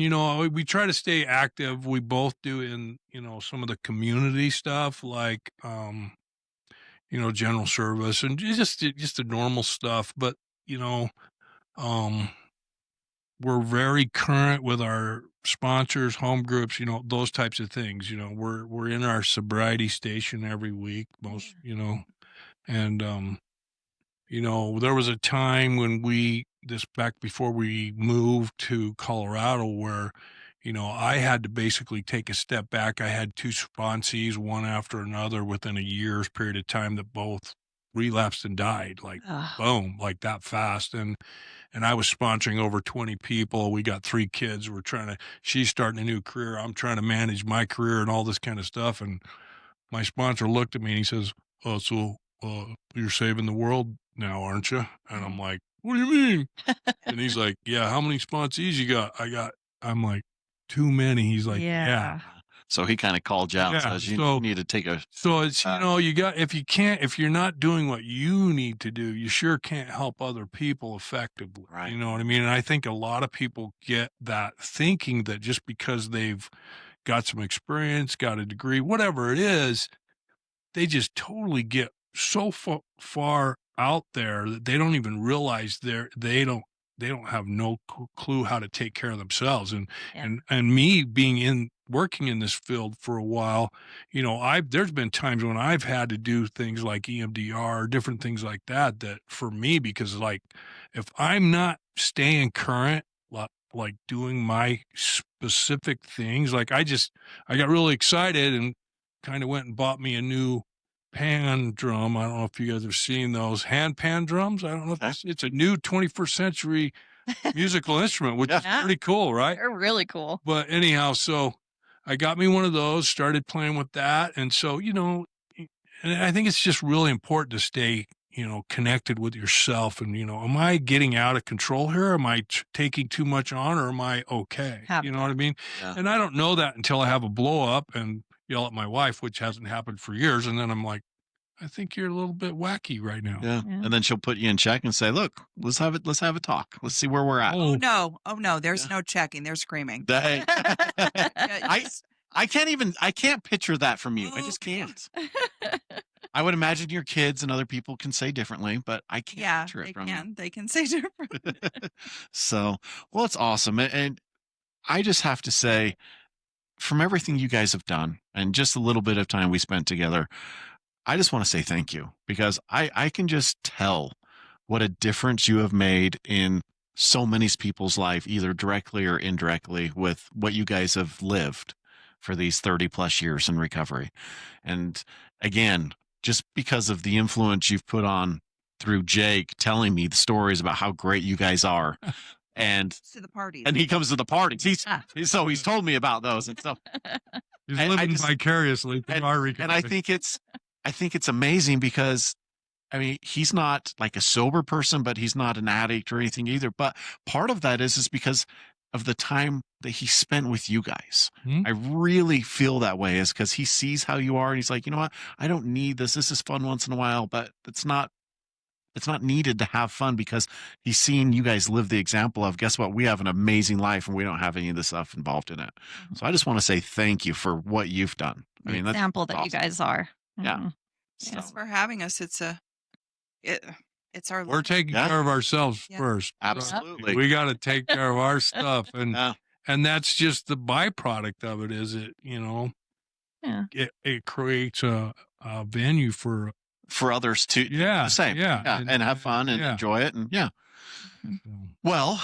we try to stay active. We both do in some of the community stuff, like general service and just the normal stuff. But we're very current with our sponsors, home groups, those types of things. We're in our sobriety station every week, most and there was a time when back before we moved to Colorado where, I had to basically take a step back. I had two sponsees, one after another within a year's period of time that both relapsed and died, like Ugh. boom, like that fast. And I was sponsoring over 20 people. We got 3 kids. She's starting a new career. I'm trying to manage my career and all this kind of stuff. And my sponsor looked at me and he says, "Oh, so you're saving the world now, aren't you?" And I'm like, "What do you mean?" And he's like, "Yeah, how many sponsees you got?" I'm like, "Too many." He's like, "Yeah." So he kind of called you out and Yeah, says, you so- need to take a. So it's, if you're not doing what you need to do, you sure can't help other people effectively. Right. You know what I mean? And I think a lot of people get that thinking that just because they've got some experience, got a degree, whatever it is, they just totally get so far out there that they don't even realize they don't have no clue how to take care of themselves. And Yeah. and me being working in this field for a while, there's been times when I've had to do things like EMDR, different things like that for me, because like if I'm not staying current, like doing my specific things, like I got really excited and kind of went and bought me a new pan drum. I don't know if you guys have seen those hand pan drums. I don't know if it's a new 21st century musical instrument, which is Yeah. pretty cool, right? They're really cool. But anyhow, so I got me one of those, started playing with that. And so, and I think it's just really important to stay, connected with yourself. And, am I getting out of control here? Am I taking too much on, or am I okay? Have You know what I mean? Yeah. And I don't know that until I have a blow up and yell at my wife, which hasn't happened for years. And then I'm like, I think you're a little bit wacky right now. Yeah. Yeah. And then she'll put you in check and say, look, let's have a talk. Let's see where we're at. Oh, Oh no, there's Yeah. no checking. They're screaming. Hey, Yeah, I can't picture that from you. I Oh, just can't. I would imagine your kids and other people can say differently, but I can't yeah, picture they it from can. They can say different. you. So, well, it's awesome. And I just have to say, from everything you guys have done and just a little bit of time we spent together, I just want to say thank you, because I can just tell what a difference you have made in so many people's life, either directly or indirectly, with what you guys have lived for these 30 plus years in recovery. And again, just because of the influence you've put on through Jake telling me the stories about how great you guys are. And To the parties. he comes to the parties. He's told me about those. And so he's I living just- vicariously through our recovery. and I think it's amazing, because I mean, he's not like a sober person, but he's not an addict or anything either. But part of that is because of the time that he spent with you guys. Hmm? I really feel that way, is because he sees how you are and he's like, you know what? I don't need this. This is fun once in a while, but it's not needed to have fun, because he's seen you guys live the example of, guess what? We have an amazing life and we don't have any of this stuff involved in it. So I just want to say thank you for what you've done. I mean, that's example that you awesome. guys are. Yeah. Mhm. So, Thanks for having us. It's our We're taking Yeah. care of ourselves Yeah. first. absolutely. We got to take care of our stuff. And Yeah. and that's just the byproduct of it, is it, Yeah. it creates a venue for, For others to do yeah, the same. yeah. And have fun and yeah. enjoy it. And yeah. So, Well,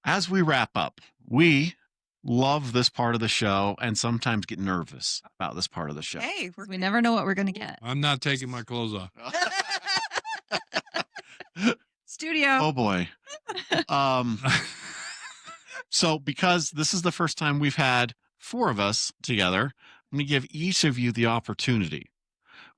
as we wrap up, we love this part of the show and sometimes get nervous about this part of the show. Hey, We never know what we're going to get. I'm not taking my clothes off. Studio. Oh boy. So because this is the first time we've had 4 of us together, I'm going to give each of you the opportunity.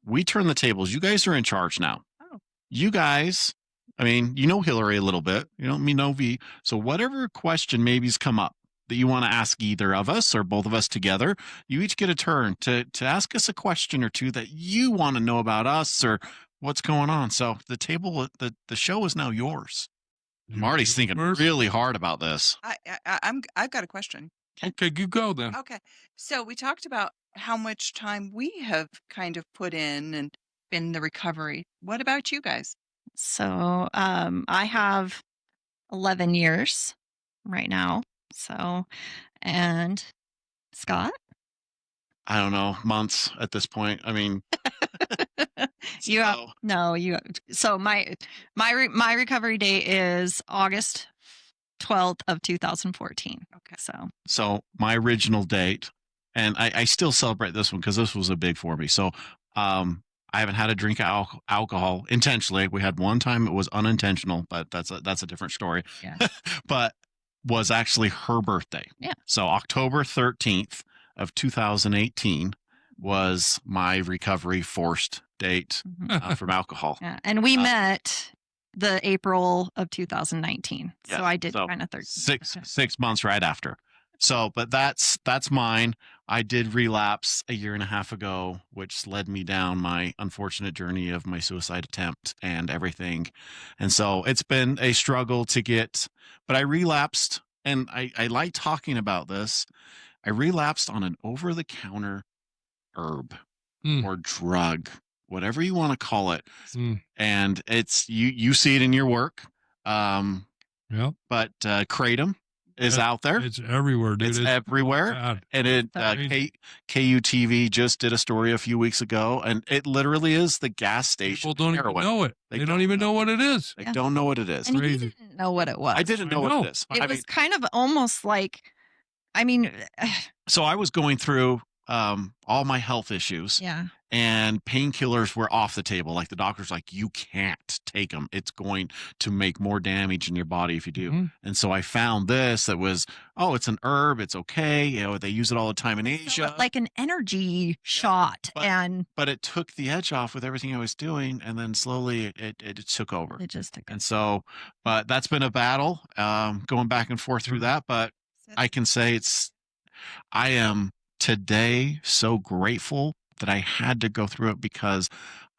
We turn the tables. You guys are in charge now. Oh. You guys, I mean, you know Hillary a little bit. You know me, know V. So whatever question maybe's come up that you want to ask either of us or both of us together, you each get a turn to ask us a question or two that you want to know about us or what's going on. So the table, the show is now yours. Marty's thinking First? really hard about this. I've got a question. Okay, you go then. Okay. So we talked about how much time we have kind of put in the recovery. What about you guys? So I have 11 years right now. So, and Scott? I don't know, months at this point. I mean, You have, so- no, you, so my recovery date is August 12th of 2014. Okay. So my original date, and I still celebrate this one because this was a big for me. So I haven't had a drink of alcohol intentionally. We had one time it was unintentional, but that's a different story. Yeah. But was actually her birthday. Yeah. So October 13th of 2018 was my recovery forced date Mhm. from alcohol. Yeah. And we Uh, met the April of 2019. Yeah, So I did so kind of 13. six months right after. So, but that's mine. I did relapse a year and a half ago, which led me down my unfortunate journey of my suicide attempt and everything. And so it's been a struggle to get, but I relapsed, and I like talking about this. I relapsed on an over-the-counter herb or drug, whatever you want to call it. Mm. And it's you see it in your work. Yep. But Kratom is Yeah, out there. It's everywhere, dude. It's everywhere. bad. And it Crazy. KUTV just did a story a few weeks ago, and it literally is the gas station People don't even heroin. know it. They don't even know what it is. They Yeah. don't know what it is. And he Crazy. didn't know what it was. I didn't know I know. what it is. It I was mean, kind of almost like, I mean, so I was going through all my health issues. Yeah. And painkillers were off the table. Like the doctor's like, you can't take them. It's going to make more damage in your body if you do. Mhm. And so I found this that was, oh, it's an herb. It's okay. You know, they use it all the time in So, Asia. like an energy shot, but- and But it took the edge off with everything I was doing. And then slowly it took over. it just took. And so, but that's been a battle, going back and forth through that. But I can say I am today so grateful that I had to go through it, because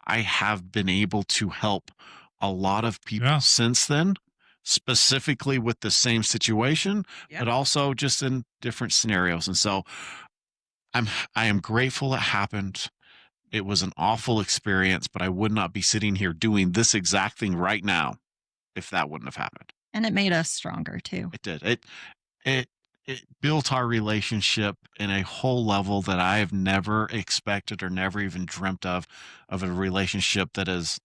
I have been able to help a lot of people Yeah. since then, specifically with the same situation, Yeah. but also just in different scenarios. And so I am grateful it happened. It was an awful experience, but I would not be sitting here doing this exact thing right now if that wouldn't have happened. And it made us stronger too. It did. It built our relationship in a whole level that I've never expected or never even dreamt of a relationship that is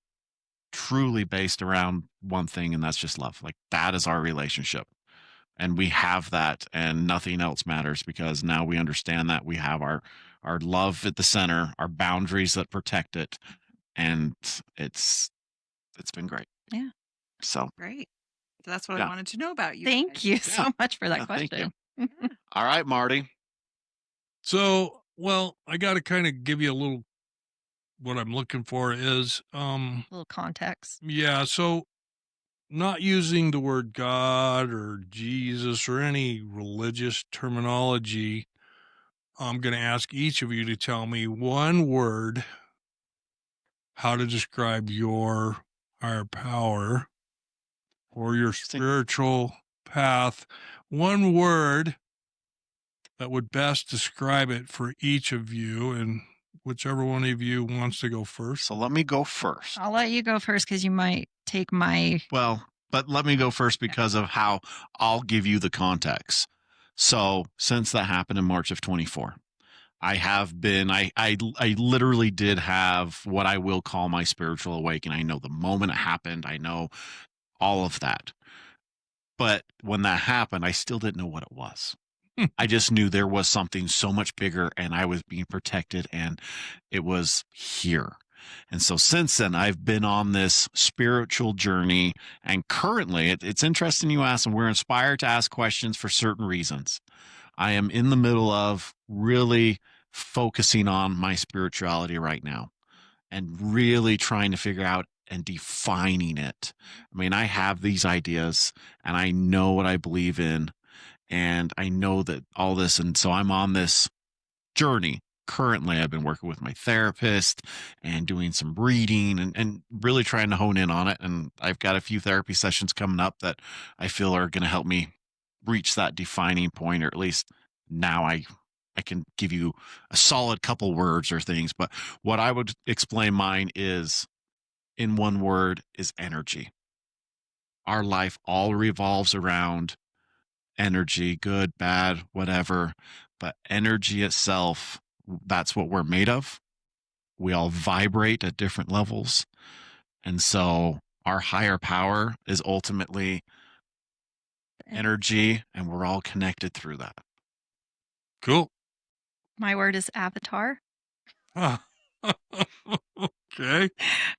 truly based around one thing, and that's just love. Like, that is our relationship. And we have that, and nothing else matters, because now we understand that we have our love at the center, our boundaries that protect it, and it's been great. Yeah. So Great. So that's what Yeah. I wanted to know about you. Thank guys. you so much for that Yeah, thank question. all right, Marty. So, well, I got to kind of give you a little, what I'm looking for is, Little context. yeah, so not using the word God or Jesus or any religious terminology, I'm going to ask each of you to tell me one word how to describe your higher power or your Interesting. spiritual path. One word that would best describe it for each of you, and whichever one of you wants to go first. So let me go first. I'll let you go first because you might take my. Well, but let me go first because of how I'll give you the context. So since that happened in March of 24, I have been, I literally did have what I will call my spiritual awakening. I know the moment it happened. I know all of that. But when that happened, I still didn't know what it was. I just knew there was something so much bigger, and I was being protected, and it was here. And so since then, I've been on this spiritual journey. And currently, it's interesting you ask, and we're inspired to ask questions for certain reasons. I am in the middle of really focusing on my spirituality right now and really trying to figure out and defining it. I mean, I have these ideas and I know what I believe in, and I know that all this. And so I'm on this journey. Currently, I've been working with my therapist and doing some reading and really trying to hone in on it. And I've got a few therapy sessions coming up that I feel are going to help me reach that defining point, or at least now I can give you a solid couple words or things. But what I would explain mine is, in one word, is energy. Our life all revolves around energy, good, bad, whatever. But energy itself, that's what we're made of. We all vibrate at different levels. And so our higher power is ultimately energy, and we're all connected through that. Cool. My word is avatar, Okay.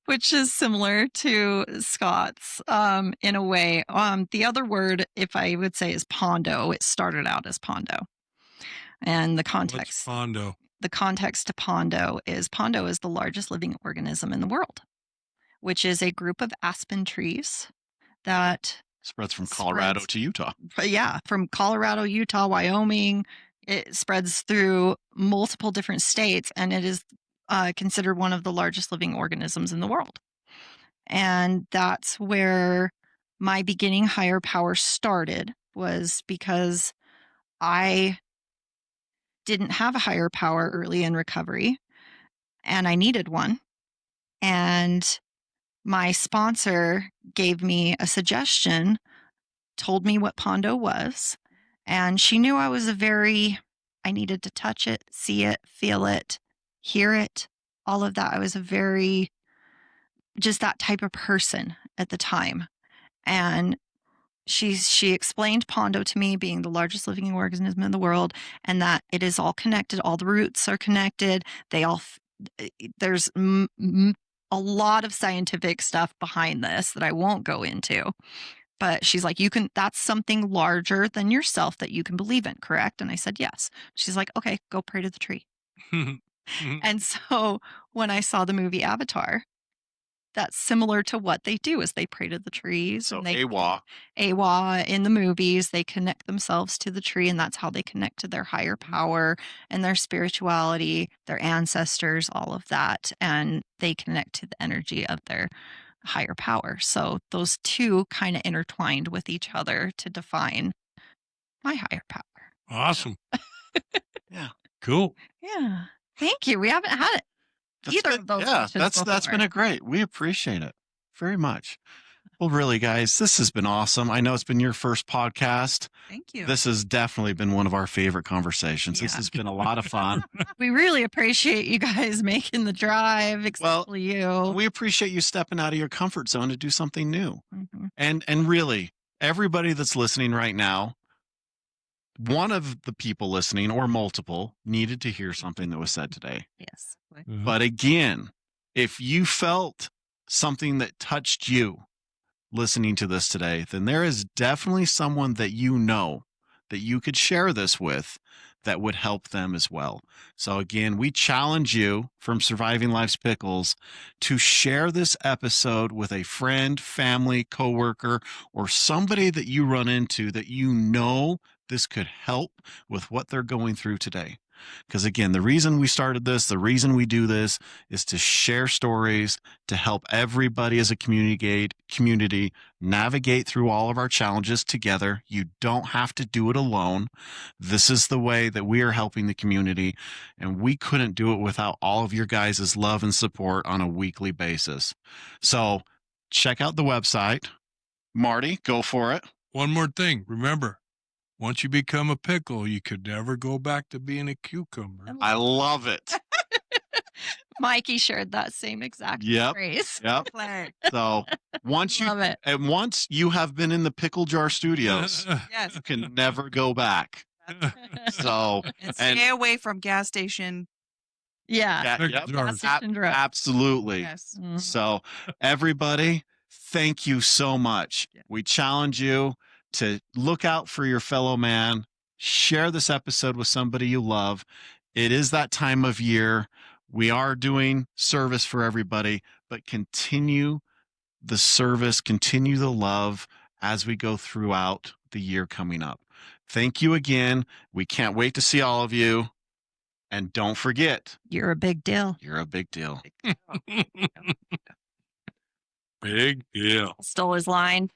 which is similar to Scott's in a way. The other word, if I would say, is Pondo. It started out as Pondo. And the What's context, Pondo? the context to Pondo is the largest living organism in the world, which is a group of aspen trees that Spreads from Colorado Spreads. to Utah. but yeah, from Colorado, Utah, Wyoming, it spreads through multiple different states, and it is considered one of the largest living organisms in the world. And that's where my beginning higher power started, was because I didn't have a higher power early in recovery, and I needed one. And my sponsor gave me a suggestion, told me what Pondo was, and she knew I needed to touch it, see it, feel it, hear it, all of that. I was just that type of person at the time. And she explained Pondo to me being the largest living organism in the world, and that it is all connected. All the roots are connected. They all there's a lot of scientific stuff behind this that I won't go into. But she's like, that's something larger than yourself that you can believe in, correct? And I said, yes. She's like, okay, go pray to the tree. And so when I saw the movie Avatar, that's similar to what they do is they pray to the trees. So and they AWA. AWA in the movies, they connect themselves to the tree, and that's how they connect to their higher power and their spirituality, their ancestors, all of that. And they connect to the energy of their higher power. So those two kind of intertwined with each other to define my higher power. Awesome. Yeah. Cool. Yeah. Thank you. We haven't had it. Either of those Yeah, questions that's before. been a great. We appreciate it very much. Well, really, guys, this has been awesome. I know it's been your first podcast. Thank you. This has definitely been one of our favorite conversations. This Yeah. has been a lot of fun. We really appreciate you guys making the drive, especially you. We appreciate you stepping out of your comfort zone to do something new. Mhm. And really, everybody that's listening right now, one of the people listening or multiple needed to hear something that was said today. Yes. But again, if you felt something that touched you listening to this today, then there is definitely someone that you know that you could share this with that would help them as well. So again, we challenge you from Surviving Life's Pickles to share this episode with a friend, family, coworker, or somebody that you run into that you know this could help with what they're going through today. Because again, the reason we started this, the reason we do this is to share stories, to help everybody as a community navigate through all of our challenges together. You don't have to do it alone. This is the way that we are helping the community, and we couldn't do it without all of your guys' love and support on a weekly basis. So check out the website. Marty, go for it. One more thing. Remember, once you become a pickle, you could never go back to being a cucumber. I love it. Mikey shared that same exact Yep. phrase. Yep. Play. So once Love it. once you have been in the Pickle Jar Studios, Yes. you can never go back. So And and- stay away from gas station. Yeah. yeah, Pickle yep, jars. Station drug. absolutely. Yes. Mhm. So everybody, thank you so much. Yeah. We challenge you to look out for your fellow man. Share this episode with somebody you love. It is that time of year. We are doing service for everybody, but continue the service, continue the love as we go throughout the year coming up. Thank you again. We can't wait to see all of you. And don't forget, You're a big deal. you're a big deal. Big deal. Stole his line.